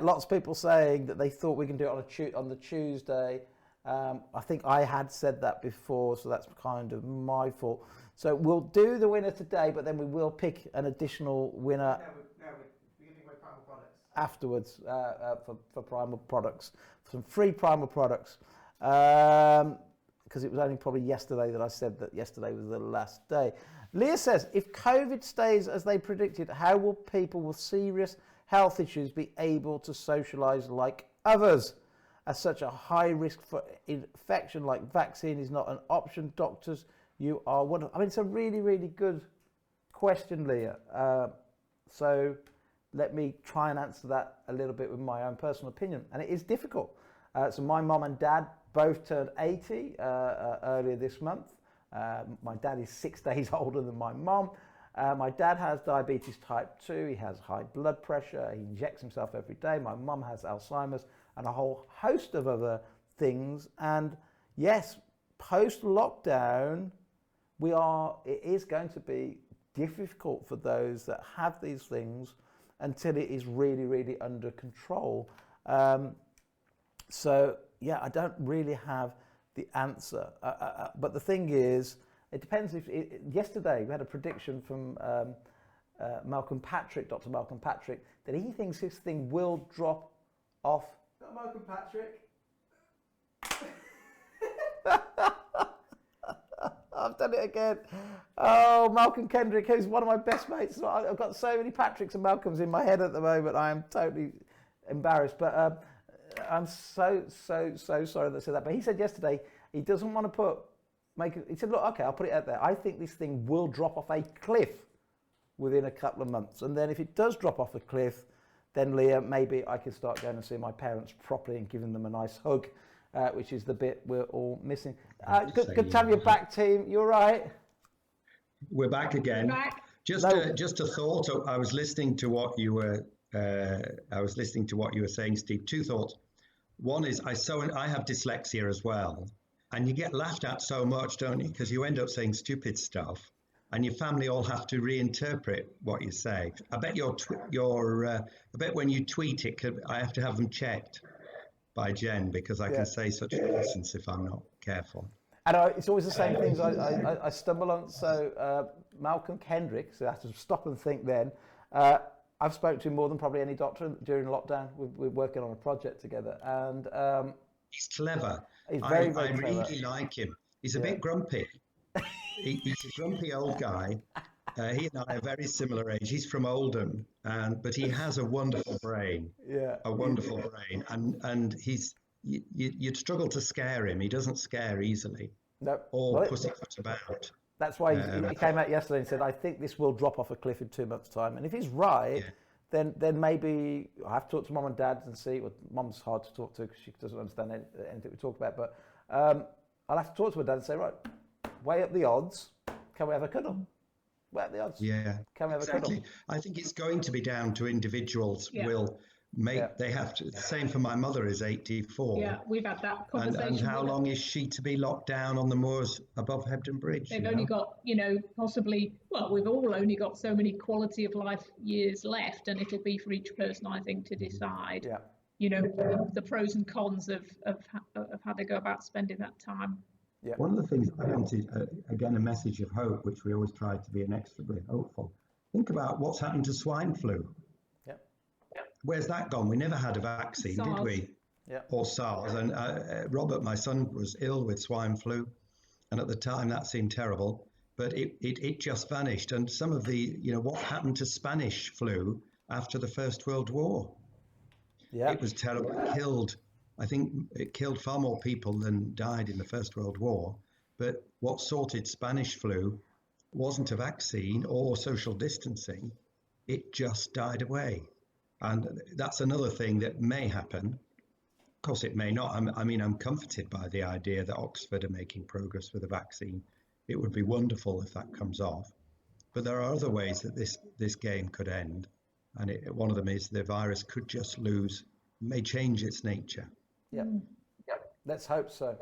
lots of people saying that they thought we can do it on the Tuesday. I think I had said that before, so that's kind of my fault. So we'll do the winner today, but then we will pick an additional winner. We're giving away Primal products Afterwards for Primal products, some free Primal products. Because it was only probably yesterday that I said that yesterday was the last day. Leah says, if COVID stays as they predicted, how will people with serious health issues be able to socialise like others? As such a high risk for infection like vaccine is not an option. Doctors, you are one of... I mean, it's a really, really good question, Leah. So let me try and answer that a little bit with my own personal opinion. And it is difficult. So my mom and dad both turned 80 earlier this month. My dad is 6 days older than my mom. My dad has diabetes type 2. He has high blood pressure. He injects himself every day. My mom has Alzheimer's and a whole host of other things. And yes, post-lockdown, it is going to be difficult for those that have these things until it is really, really under control. So yeah, I don't really have the answer. But the thing is, it depends. Yesterday we had a prediction from Malcolm Patrick, Dr. Malcolm Patrick, that he thinks this thing will drop off. Not Malcolm Patrick. I've done it again. Oh, Malcolm Kendrick, who's one of my best mates. I've got so many Patricks and Malcolms in my head at the moment. I am totally embarrassed. But I'm so sorry that I said that. But he said yesterday he doesn't want to he said, look, okay, I'll put it out there. I think this thing will drop off a cliff within a couple of months. And then if it does drop off a cliff, then Leah, maybe I can start going and see my parents properly and giving them a nice hug, which is the bit we're all missing. Good to have you back, team. You all right? We're back again. Back. Just a thought. I was listening to what you were saying, Steve. Two thoughts. One is I have dyslexia as well, and you get laughed at so much, don't you? Because you end up saying stupid stuff, and your family all have to reinterpret what you say. I bet I bet when you tweet it, I have to have them checked by Jen, because I can say such nonsense if I'm not careful. And it's always the same things I stumble on. So Malcolm Kendrick, so I have to stop and think then. I've spoken to him more than probably any doctor during lockdown. We're working on a project together, and he's clever. He's very I clever. really like him. He's a bit grumpy. He's a grumpy old guy. He and I are very similar age. He's from Oldham, but he has a wonderful brain. Yeah, a wonderful brain, and you'd struggle to scare him. He doesn't scare easily. No, or pussyfoot about. That's why he came out yesterday and said, I think this will drop off a cliff in 2 months' time. And if he's right, then maybe I have to talk to mum and dad and see. Well, mum's hard to talk to because she doesn't understand anything we talk about. But I'll have to talk to her dad and say, right, weigh up the odds. Can we have a cuddle? Weigh up the odds. Yeah, can we have a cuddle? I think it's going to be down to individuals will make. They have to. The same for my mother is 84. Yeah, we've had that conversation. And how long is she to be locked down on the moors above Hebden Bridge? They've only got, possibly. Well, we've all only got so many quality of life years left, and it'll be for each person, I think, to decide. Yeah. The pros and cons of how they go about spending that time. Yeah. One of the things I wanted, again, a message of hope, which we always try to be inexorably hopeful. Think about what's happened to swine flu. Yeah. Where's that gone? We never had a vaccine, SARS. did we? Yeah. Or SARS. And Robert, my son, was ill with swine flu. And at the time, that seemed terrible. But it just vanished. And some of the, what happened to Spanish flu after the First World War? Yeah. It was terrible. I think it killed far more people than died in the First World War. But what sorted Spanish flu wasn't a vaccine or social distancing. It just died away. And that's another thing that may happen. Of course, it may not. I'm comforted by the idea that Oxford are making progress with a vaccine. It would be wonderful if that comes off. But there are other ways that this game could end. And one of them is the virus could just may change its nature. Yeah. Let's hope so.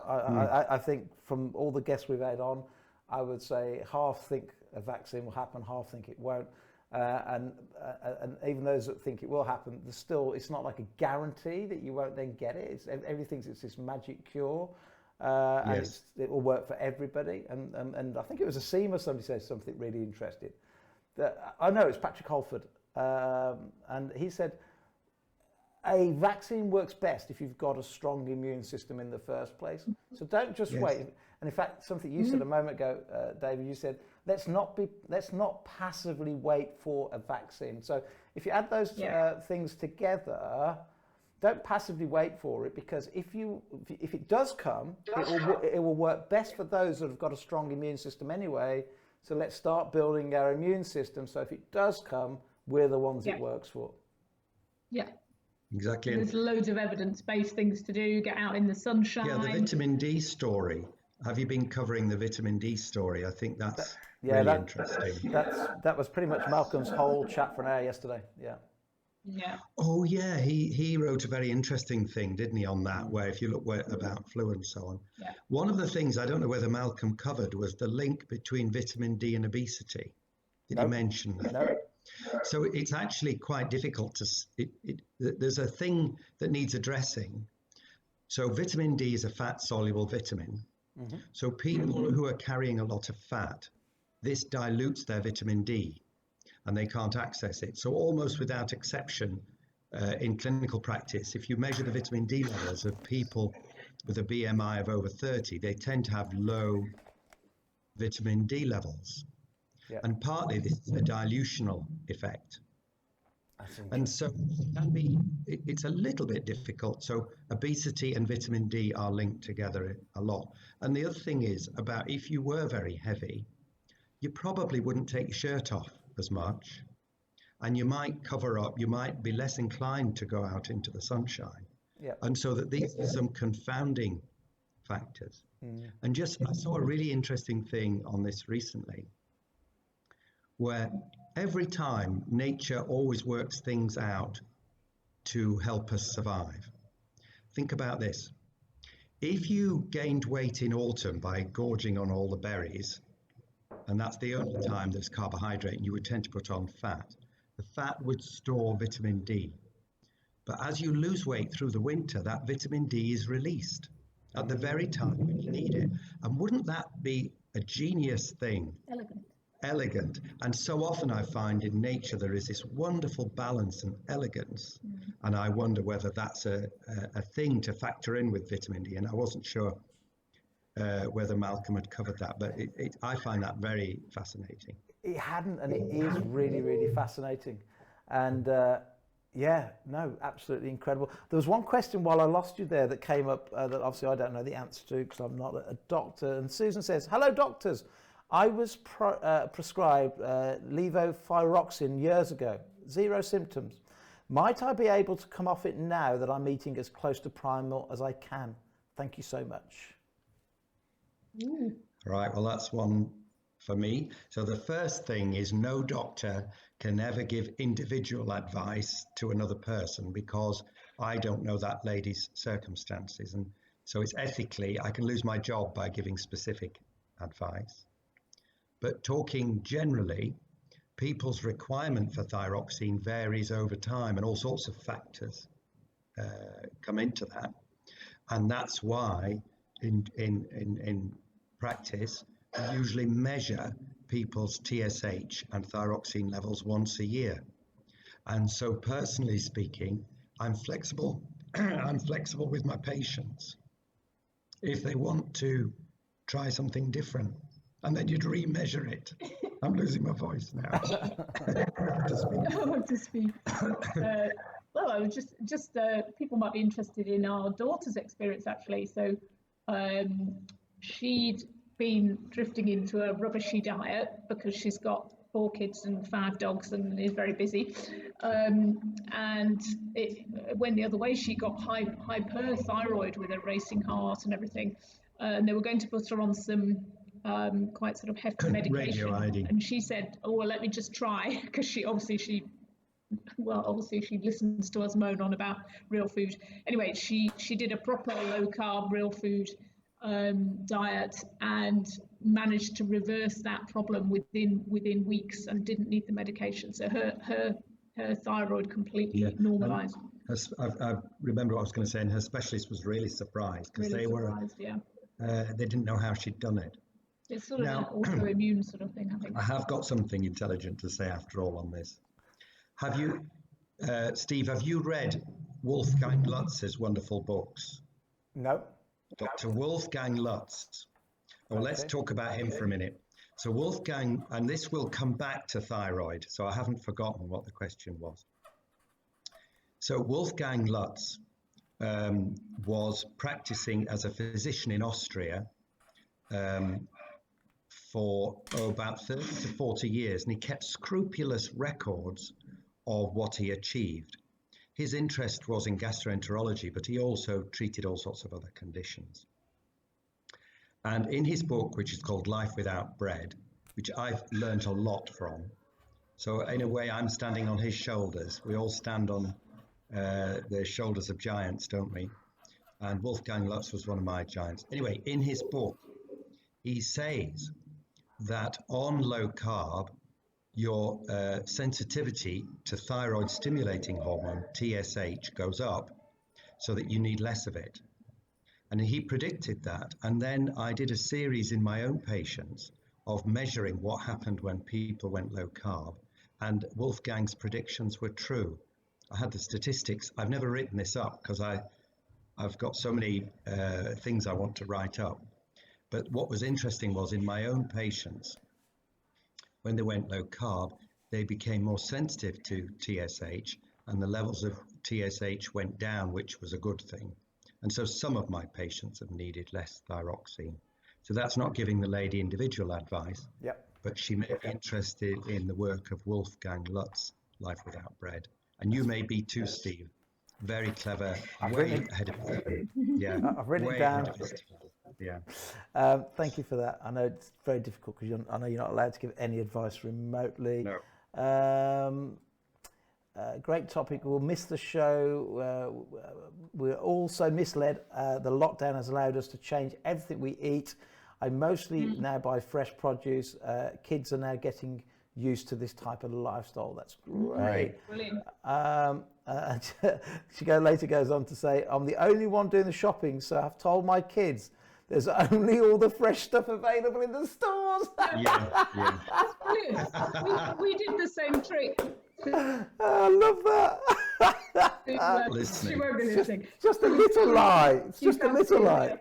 I think from all the guests we've had on, I would say half think a vaccine will happen, half think it won't. And even those that think it will happen, it's not like a guarantee that you won't then get it. Everything's this magic cure. And it will work for everybody. And I think it was a seam or somebody said something really interesting. It's Patrick Holford. And he said, a vaccine works best if you've got a strong immune system in the first place. So don't just wait. And in fact, something you said a moment ago, David, you said, let's not passively wait for a vaccine. So if you add those things together, don't passively wait for it, because if it does come, it will work best for those that have got a strong immune system anyway. So let's start building our immune system. So if it does come, we're the ones Yeah. it works for. Yeah. Exactly. There's loads of evidence-based things to do. Get out in the sunshine. Yeah, the vitamin D story. Have you been covering the vitamin D story? I think that's really interesting. That was pretty much Malcolm's whole chat for an hour yesterday. Yeah. Yeah. Oh yeah, he wrote a very interesting thing, didn't he, on that, where if you look about flu and so on. Yeah. One of the things I don't know whether Malcolm covered was the link between vitamin D and obesity. Did he mention that? No. So it's actually quite difficult to, there's a thing that needs addressing. So vitamin D is a fat soluble vitamin. Mm-hmm. So people who are carrying a lot of fat, this dilutes their vitamin D and they can't access it. So almost without exception, in clinical practice, if you measure the vitamin D levels of people with a BMI of over 30, they tend to have low vitamin D levels. Yeah. And partly this is a dilutional effect. And so it can be, it's a little bit difficult. So obesity and vitamin D are linked together a lot. And the other thing is about if you were very heavy, you probably wouldn't take your shirt off as much. And you might cover up, you might be less inclined to go out into the sunshine. Yeah. And so that these are some confounding factors. And just, I saw a really interesting thing on this recently, where every time nature always works things out to help us survive. Think about this. If you gained weight in autumn by gorging on all the berries, and that's the only time there's carbohydrate, and you would tend to put on fat, the fat would store vitamin D. But as you lose weight through the winter, that vitamin D is released at the very time when you need it. And wouldn't that be a genius thing? Elegant. And so often I find in nature there is this wonderful balance and elegance. And I wonder whether that's a thing to factor in with vitamin D. And I wasn't sure whether Malcolm had covered that, but I find that very fascinating. It hadn't, and it is really, really fascinating. And yeah, no, absolutely incredible. There was one question while I lost you there that came up that obviously I don't know the answer to because I'm not a doctor. And Susan says, hello, doctors. I was prescribed levothyroxine years ago, 0 symptoms. Might I be able to come off it now that I'm eating as close to Primal as I can? Thank you so much. Right, well, that's one for me. So the first thing is no doctor can ever give individual advice to another person because I don't know that lady's circumstances. And so it's ethically, I can lose my job by giving specific advice. But talking generally, people's requirement for thyroxine varies over time and all sorts of factors come into that. And that's why in practice, we usually measure people's TSH and thyroxine levels once a year. And so personally speaking, I'm flexible. I'm flexible with my patients. If they want to try something different, and then you'd re-measure it. I'm losing my voice now. To speak. Well, I was just people might be interested in our daughter's experience actually. So she'd been drifting into a rubbishy diet because she's got 4 kids and 5 dogs and is very busy. And it went the other way. She got hyperthyroid with a racing heart and everything. And they were going to put her on some quite sort of hefty medication. And she said, oh, well, let me just try, because she listens to us moan on about real food. Anyway, she did a proper low carb, real food diet and managed to reverse that problem within weeks and didn't need the medication. So her thyroid completely normalized. I remember what I was going to say, and her specialist was really surprised because they didn't know how she'd done it. It's sort of an autoimmune sort of thing, I think. I have got something intelligent to say after all on this. Have you, Steve, have you read Wolfgang Lutz's wonderful books? No. Dr. Wolfgang Lutz. Well, let's talk about him for a minute. So Wolfgang, and this will come back to thyroid, so I haven't forgotten what the question was. So Wolfgang Lutz was practicing as a physician in Austria for about 30 to 40 years, and he kept scrupulous records of what he achieved. His interest was in gastroenterology, but he also treated all sorts of other conditions. And in his book, which is called Life Without Bread, which I've learned a lot from, so in a way I'm standing on his shoulders. We all stand on the shoulders of giants, don't we? And Wolfgang Lutz was one of my giants. Anyway, in his book, he says that on low carb, your sensitivity to thyroid stimulating hormone, TSH, goes up so that you need less of it. And he predicted that. And then I did a series in my own patients of measuring what happened when people went low carb. And Wolfgang's predictions were true. I had the statistics. I've never written this up because I've got so many things I want to write up. But what was interesting was in my own patients, when they went low carb, they became more sensitive to TSH, and the levels of TSH went down, which was a good thing. And so some of my patients have needed less thyroxine. So that's not giving the lady individual advice, but she may be interested in the work of Wolfgang Lutz, Life Without Bread. And you may be too, Steve. Very clever, way ahead of his time. Yeah, I've written it down. Yeah. Thank you for that. I know it's very difficult because I know you're not allowed to give any advice remotely. No. Great topic. We'll miss the show. We're also misled. The lockdown has allowed us to change everything we eat. I mostly now buy fresh produce. Kids are now getting used to this type of lifestyle. That's great. Brilliant. She later goes on to say, I'm the only one doing the shopping, so I've told my kids there's only all the fresh stuff available in the stores. Yeah. That's brilliant. We did the same trick. I love that. She won't be listening. Just a little lie. It's just a little lie.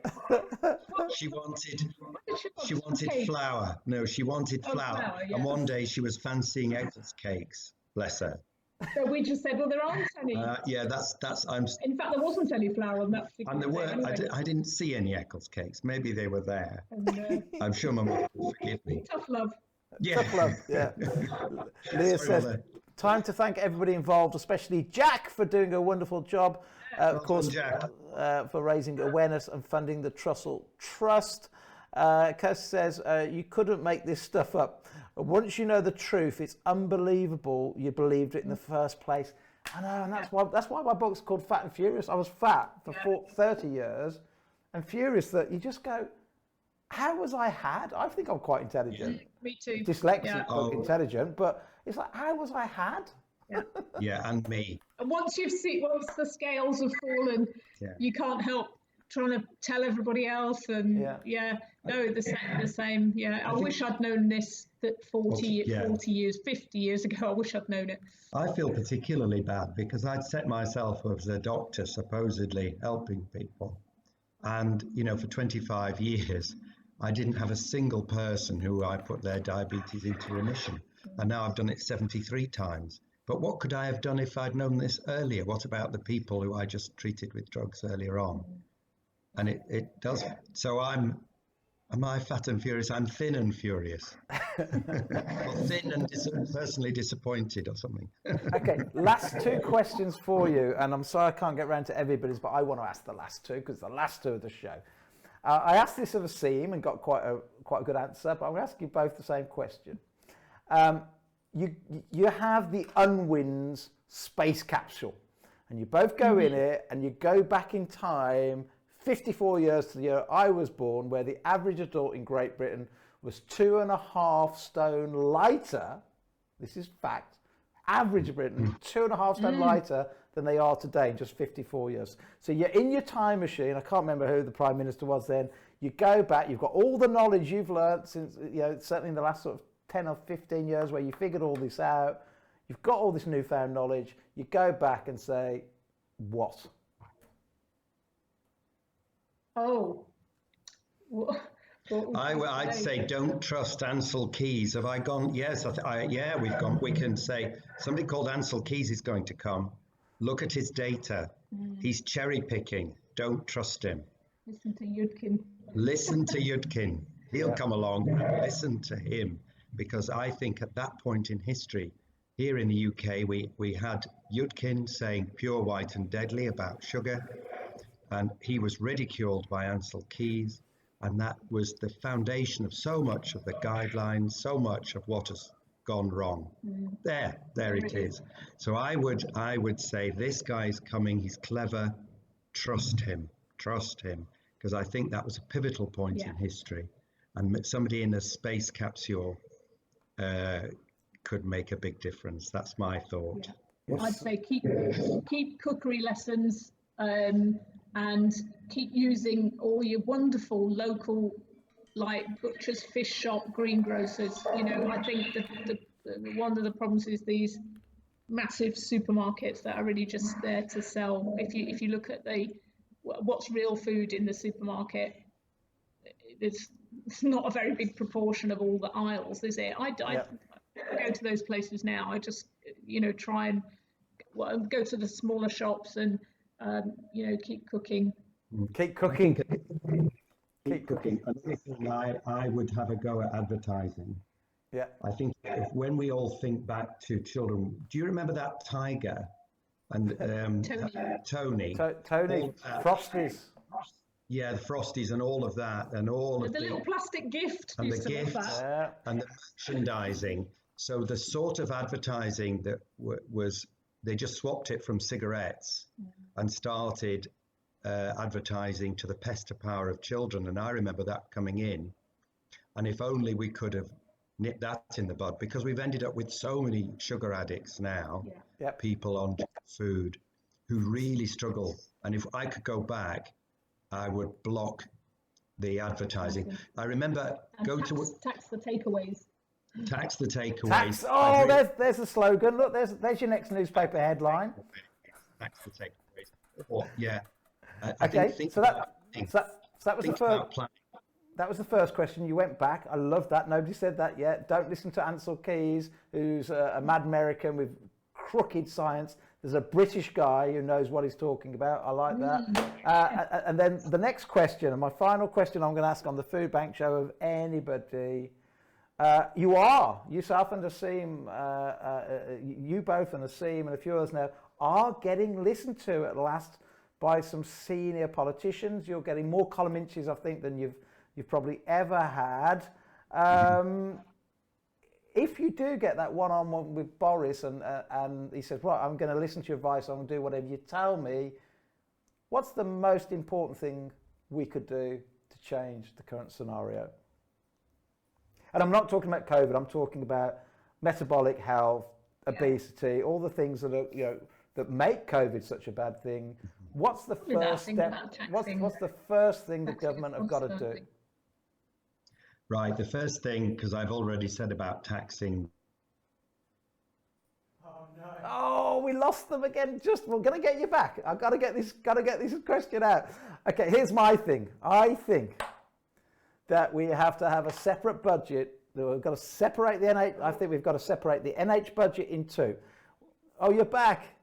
She wanted flour. No, she wanted flour. Yeah. And one day she was fancying Eccles cakes. Bless her. So we just said, well, there aren't any. Yeah, that's. In fact, there wasn't any flour on that particular And there were. anyway. I didn't see any Eccles cakes. Maybe they were there. And, I'm sure my mum will forgive me. tough love. Yeah. Tough love. Yeah. Leah says, time to thank everybody involved, especially Jack for doing a wonderful job. Of course, for raising awareness and funding the Trussell Trust. Kirsty says, you couldn't make this stuff up. Once you know the truth, it's unbelievable you believed it in the first place. I know, and that's why my book's called Fat and Furious. I was fat for 30 years and furious that you just go, how was I had? I think I'm quite intelligent. Me too. Dyslexic, but intelligent. But it's like, how was I had? Yeah, and me. And once the scales have fallen, you can't help trying to tell everybody else. And the same. Yeah, I wish I'd known this 40 years, 50 years ago. I wish I'd known it. I feel particularly bad because I'd set myself up as a doctor, supposedly helping people. And, for 25 years, I didn't have a single person who I put their diabetes into remission. And now I've done it 73 times. But what could I have done if I'd known this earlier? What about the people who I just treated with drugs earlier on? And it does. So am I fat and furious? I'm thin and furious. Or thin and personally disappointed or something. Okay, last two questions for you. And I'm sorry I can't get around to everybody's, but I want to ask the last two because the last two of the show. I asked this of Asim and got quite a good answer, but I'm going to ask you both the same question. You have the Unwin's space capsule, and you both go in it, and you go back in time 54 years to the year I was born, where the average adult in Great Britain was 2.5 stone lighter. This is fact. Average Britain, 2.5 stone lighter than they are today in just 54 years. So you're in your time machine. I can't remember who the Prime Minister was then. You go back, you've got all the knowledge you've learned since, certainly in the last sort of 10 or 15 years where you figured all this out. You've got all this newfound knowledge. You go back and say, what? Oh. I'd say don't trust Ansel Keys. Have I gone? Yes, we've gone. We can say somebody called Ansel Keys is going to come. Look at his data. He's cherry picking. Don't trust him. Listen to Yudkin. Listen to Yudkin. He'll come along. Listen to him, because I think at that point in history, here in the UK, we had Yudkin saying pure, white and deadly about sugar, and he was ridiculed by Ansel Keys, and that was the foundation of so much of the guidelines, so much of what has gone wrong. There it is. So I would say this guy's coming, he's clever, trust him, because I think that was a pivotal point in history, and somebody in a space capsule could make a big difference. That's my thought. I'd say keep cookery lessons, and keep using all your wonderful local, like butchers, fish shop, greengrocers. You know, I think the one of the problems is these massive supermarkets that are really just there to sell. If you look at what's real food in the supermarket, it's not a very big proportion of all the aisles, is it? I go to those places now. I just, try and go to the smaller shops and, keep cooking. Keep cooking. Keep cooking. Another thing, I would have a go at advertising. Yeah. I think when we all think back to children, do you remember that tiger and Tony? Tony, Frosties. Yeah, the Frosties and all of that, and all of the little plastic gift and used the to look gifts that. and the merchandising. So the sort of advertising that was, they just swapped it from cigarettes and started advertising to the pester power of children. And I remember that coming in. And if only we could have nipped that in the bud, because we've ended up with so many sugar addicts now, people on food who really struggle. And if I could go back, I would block the advertising. I remember tax the takeaways. Tax the takeaways. There's a slogan. Look, there's your next newspaper headline. Tax the takeaways. Or, yeah. That was the first question. You went back. I love that. Nobody said that yet. Don't listen to Ansel Keys, who's a mad American with crooked science. There's a British guy who knows what he's talking about. I like that. And then the next question, and my final question I'm going to ask on the Food Bank Show of anybody. You yourself and Asim, you both and Asim and a few others now are getting listened to at last by some senior politicians. You're getting more column inches, I think, than you've probably ever had. If you do get that one-on-one with Boris and he says, right, I'm going to listen to your advice, I'm going to do whatever you tell me, what's the most important thing we could do to change the current scenario? And I'm not talking about COVID, I'm talking about metabolic health, obesity, all the things that are, that make COVID such a bad thing. What's the first step? What's the first thing the government have got to do? Right, the first thing, because I've already said about taxing. Oh no! Oh, we lost them again. We're going to get you back. I've got to get this question out. Okay, here's my thing. I think that we have to have a separate budget. We've got to separate the NH. I think we've got to separate the NH budget in two. Oh, you're back.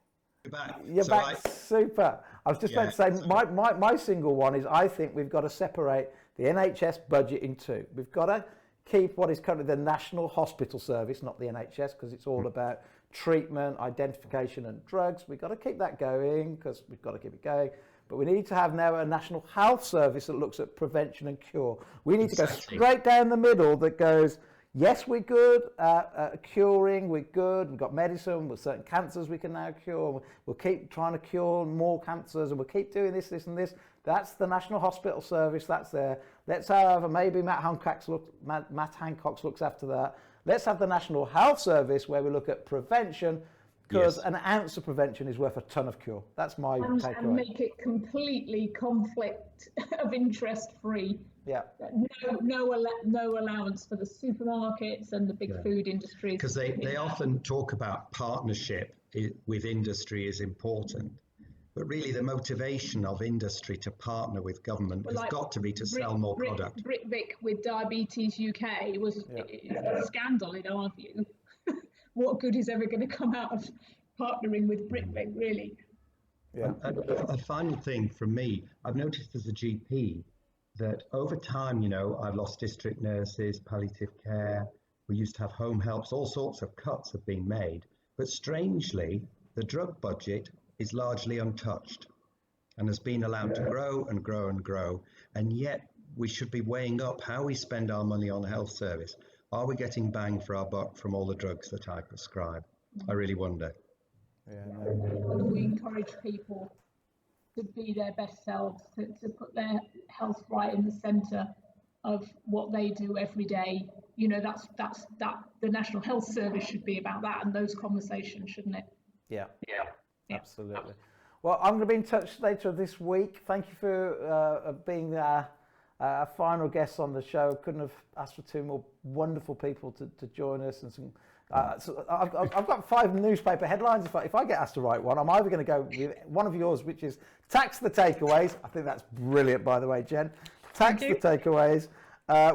You're back. Super. I was just about to say, my single one is, I think we've got to separate the NHS budget in two. We've got to keep what is currently the National Hospital Service, not the NHS, because it's all about treatment, identification and drugs. We've got to keep that going, because we've got to keep it going. But we need to have now a National Health Service that looks at prevention and cure. We need to go straight down the middle that goes, yes, we're good at curing, we're good, we've got medicine, with certain cancers we can now cure, we'll keep trying to cure more cancers, and we'll keep doing this, this and this. That's the National Hospital Service, that's there. Let's have, maybe Matt Hancock looks after that. Let's have the National Health Service where we look at prevention, because an ounce of prevention is worth a ton of cure. That's my takeaway. And make it completely conflict of interest free. Yeah. No allowance for the supermarkets and the big food industries. Because they often talk about partnership with industry is important. But really the motivation of industry to partner with government has got to be to sell more product. Britvic with Diabetes UK was a scandal in our view. What good is ever going to come out of partnering with Britvic, really? Yeah. A final thing from me, I've noticed as a GP, that over time, I've lost district nurses, palliative care. We used to have home helps, all sorts of cuts have been made. But strangely, the drug budget is largely untouched and has been allowed to grow and grow and grow. And yet we should be weighing up how we spend our money on the health service. Are we getting bang for our buck from all the drugs that I prescribe? I really wonder. Yeah, And we encourage people to be their best selves, to put their health right in the centre of what they do every day. That's the National Health Service should be about that, and those conversations, shouldn't it? Yeah, absolutely. Well, I'm going to be in touch later this week. Thank you for being our final guest on the show. Couldn't have asked for two more wonderful people to join us. And some. So I've got 5 newspaper headlines. If I get asked to write one, I'm either going to go with one of yours, which is tax the takeaways. I think that's brilliant, by the way, Jen. Tax the takeaways.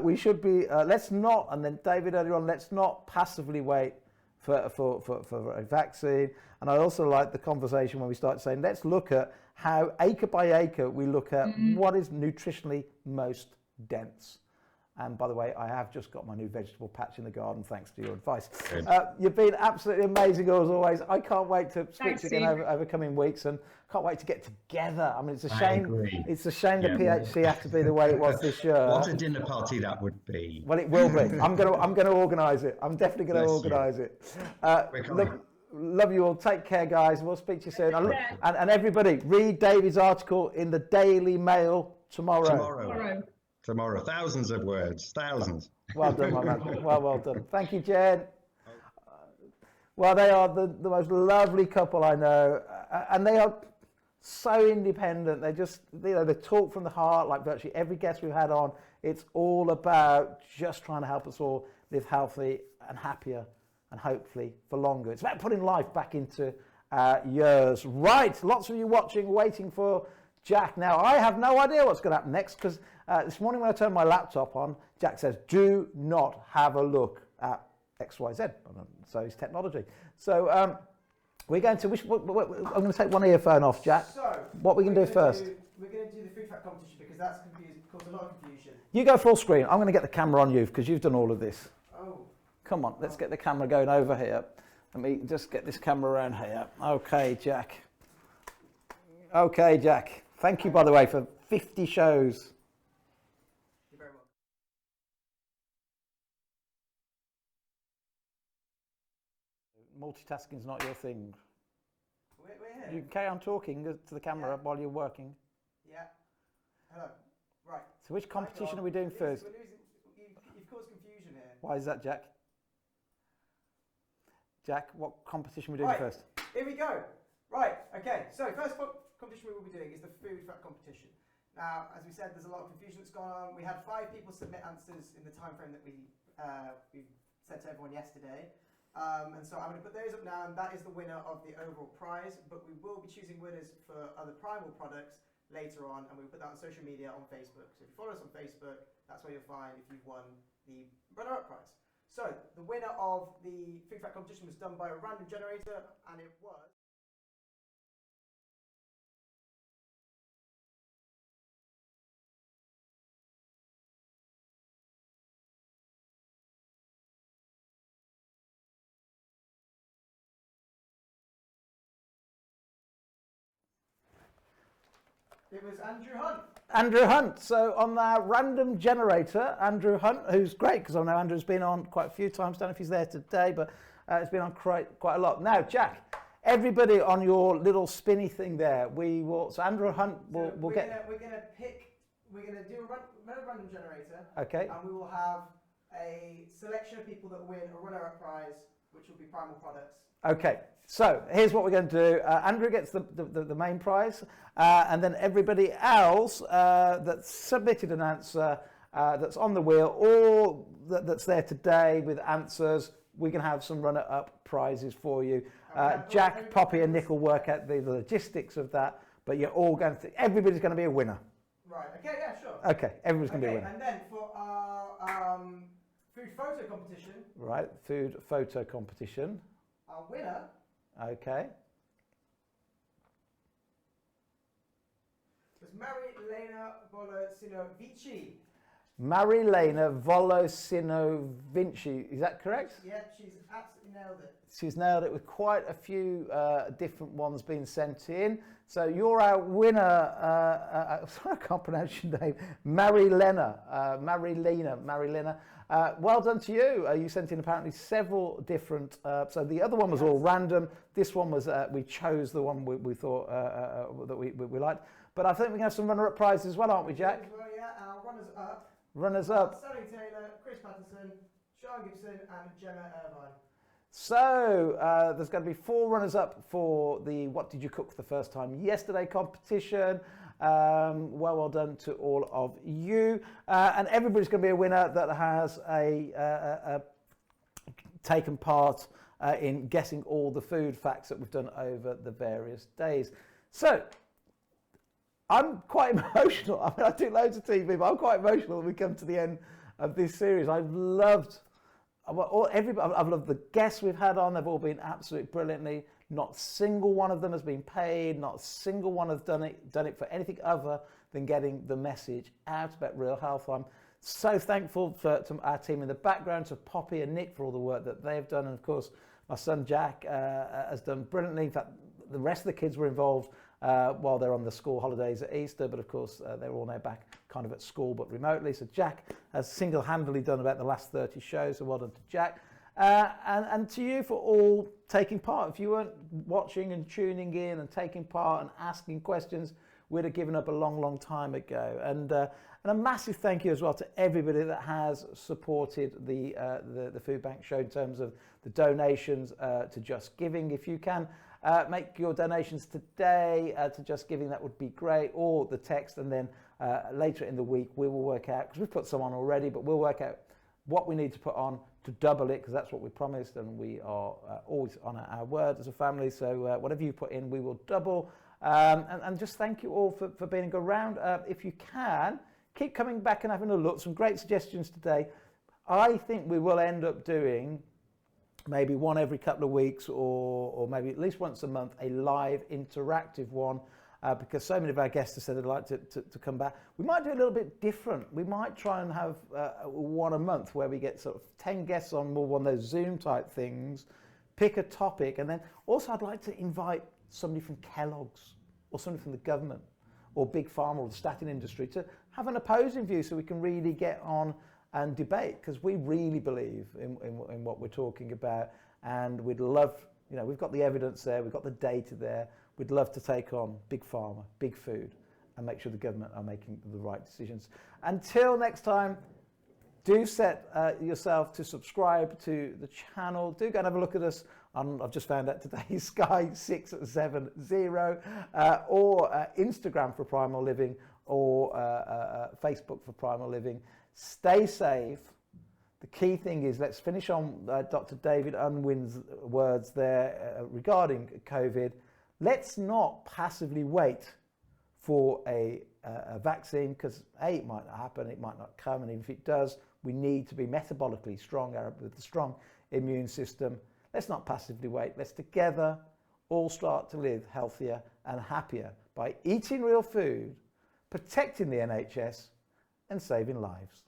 We should be, let's not, and then David earlier on, let's not passively wait for a vaccine. And I also like the conversation when we start saying, let's look at how acre by acre we look at what is nutritionally most dense. And by the way, I have just got my new vegetable patch in the garden, thanks to your advice. You've been absolutely amazing as always. I can't wait to speak to you again over coming weeks, and can't wait to get together. I mean, it's a shame. It's a shame the PHC has to be the way it was this year. What a dinner party that would be. Well, it will be. I'm gonna organise it. I'm definitely going to organise it. Love you all. Take care, guys. We'll speak to you soon. And everybody, read David's article in the Daily Mail tomorrow. Tomorrow, thousands of words, thousands. Well done, my man. Well done. Thank you, Jen. Well, they are the most lovely couple I know, and they are so independent. They just, they talk from the heart, like virtually every guest we've had on. It's all about just trying to help us all live healthy and happier, and hopefully for longer. It's about putting life back into years. Right, lots of you watching, waiting for Jack. Now, I have no idea what's going to happen next, because this morning when I turned my laptop on, Jack says, do not have a look at XYZ. So it's technology. So we're going to, I'm going to take one earphone off, Jack. So, what we can do first? We're going to do the food fact competition, because that's caused a lot of confusion. You go full screen. I'm going to get the camera on you, because you've done all of this. Oh. Come on, let's get the camera going over here. Let me just get this camera around here. Okay, Jack. Okay, Jack. Thank you, by the way, for 50 shows. You're very welcome. Multitasking is not your thing. We're here. You can carry on talking to the camera while you're working. Yeah. Hello. Right. So which competition are we doing first? You've caused confusion here. Why is that, Jack? Jack, what competition are we doing first? Here we go. Right. Okay. So first competition we will be doing is the food fact competition. Now, as we said, there's a lot of confusion that's gone on. We had 5 people submit answers in the time frame that we sent to everyone yesterday. And so I'm going to put those up now, and that is the winner of the overall prize. But we will be choosing winners for other Primal products later on, and we'll put that on social media on Facebook. So if you follow us on Facebook, that's where you'll find if you've won the runner-up prize. So the winner of the food fact competition was done by a random generator, and it was... It was Andrew Hunt. Andrew Hunt. So on our random generator, Andrew Hunt, who's great, because I know Andrew's been on quite a few times. Don't know if he's there today, but it's been on quite a lot. Now, Jack, everybody on your little spinny thing there, so Andrew Hunt will we're get... We're going to do a random generator. Okay. And we will have a selection of people that win a runner-up prize, which will be Primal products. Okay, so here's what we're going to do. Andrew gets the main prize, and then everybody else that submitted an answer that's on the wheel, or that's there today with answers, we can have some runner-up prizes for you. Jack, Poppy and Nick will work out the logistics of that, but you're all going to, everybody's going to be a winner. Right, okay, yeah, sure. Okay, everybody's going to be a winner. And then for our food photo competition. Right, food photo competition. Our winner. Okay. Let's it's Marilena Volosinovici. Marilena Volosinovici, is that correct? Yep, she's absolutely nailed it. She's nailed it with quite a few different ones being sent in. So you're our winner. Sorry, I can't pronounce your name. Marilena. Well done to you. You sent in apparently several different. So the other one was all random. This one was we chose the one we thought that we liked. But I think we can have some runner-up prizes as well, aren't we, Jack? Well, yeah, our runners-up. Runners-up. Sally Taylor, Chris Patterson, Sean Gibson, and Gemma Irvine. So there's going to be 4 runners-up for the What Did You Cook the First Time Yesterday competition. Well done to all of you. And everybody's going to be a winner that has taken part in guessing all the food facts that we've done over the various days. So I'm quite emotional. I mean, I do loads of TV, but I'm quite emotional that we come to the end of this series. I've loved the guests we've had on. They've all been absolutely brilliantly. Not a single one of them has been paid. Not a single one has done it for anything other than getting the message out about real health. I'm so thankful to our team in the background, to Poppy and Nick for all the work that they've done. And of course, my son Jack has done brilliantly. In fact, the rest of the kids were involved while they're on the school holidays at Easter, but of course they're all now back kind of at school but remotely. So Jack has single-handedly done about the last 30 shows, so well done to Jack. And to you for all taking part. If you weren't watching and tuning in and taking part and asking questions, we'd have given up a long time ago. And a massive thank you as well to everybody that has supported the Food Bank show in terms of the donations to Just Giving. If you can make your donations today to Just Giving, that would be great, or the text, and then later in the week we will work out, because we've put some on already, but we'll work out what we need to put on to double it, because that's what we promised, and we are always on our word as a family. So whatever you put in, we will double. And just thank you all for being around. If you can, keep coming back and having a look. Some great suggestions today. I think we will end up doing maybe one every couple of weeks, or maybe at least once a month, a live interactive one, because so many of our guests have said they'd like to come back. We might do a little bit different. We might try and have one a month where we get sort of 10 guests on, more one of those Zoom type things, pick a topic, and then also I'd like to invite somebody from Kellogg's or somebody from the government or Big Pharma or the statin industry to have an opposing view, so we can really get on and debate, because we really believe in what we're talking about, and we'd love, we've got the evidence there, we've got the data there. We'd love to take on Big Pharma, Big Food, and make sure the government are making the right decisions. Until next time, do set yourself to subscribe to the channel. Do go and have a look at us on, I've just found out today, Sky 670, or Instagram for Primal Living, or Facebook for Primal Living. Stay safe. The key thing is, let's finish on Dr. David Unwin's words there regarding COVID. Let's not passively wait for a vaccine, because it might not happen, it might not come, and even if it does, we need to be metabolically strong with a strong immune system. Let's not passively wait. Let's together all start to live healthier and happier by eating real food, protecting the NHS, and saving lives.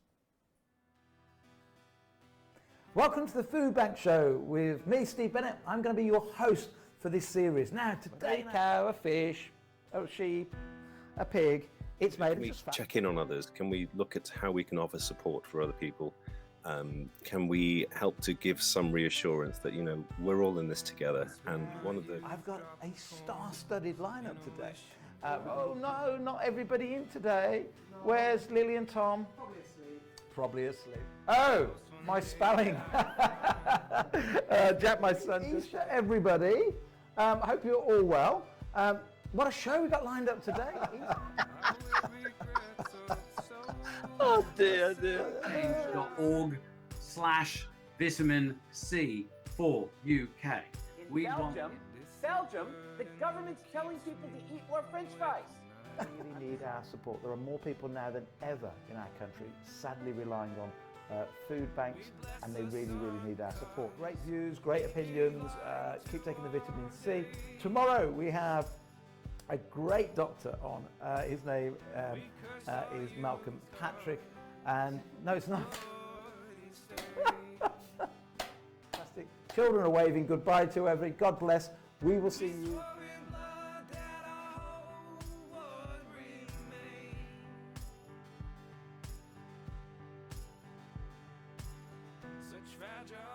Welcome to the Food Bank Show with me, Steve Bennett. I'm going to be your host for this series. Now, today, a cow, a fish, a sheep, a pig, it's made of just fat. Check in on others? Can we look at how we can offer support for other people? Can we help to give some reassurance that, we're all in this together? And one of the... I've got a star-studded lineup today. Oh no, not everybody in today. Where's Lily and Tom? Probably asleep. Oh, my spelling. Jack, my son. Easter, everybody. I hope you're all well. What a show we got lined up today. Oh dear. .org/vitamin C for UK. Belgium, the government's telling people to eat more French fries. We really need our support. There are more people now than ever in our country sadly relying on food banks, and they really need our support. Great views, great opinions, keep taking the vitamin C. Tomorrow we have a great doctor on. His name is Malcolm Patrick, and no, it's not. Fantastic. Children are waving goodbye to everybody. God bless. We will see you. Such fragile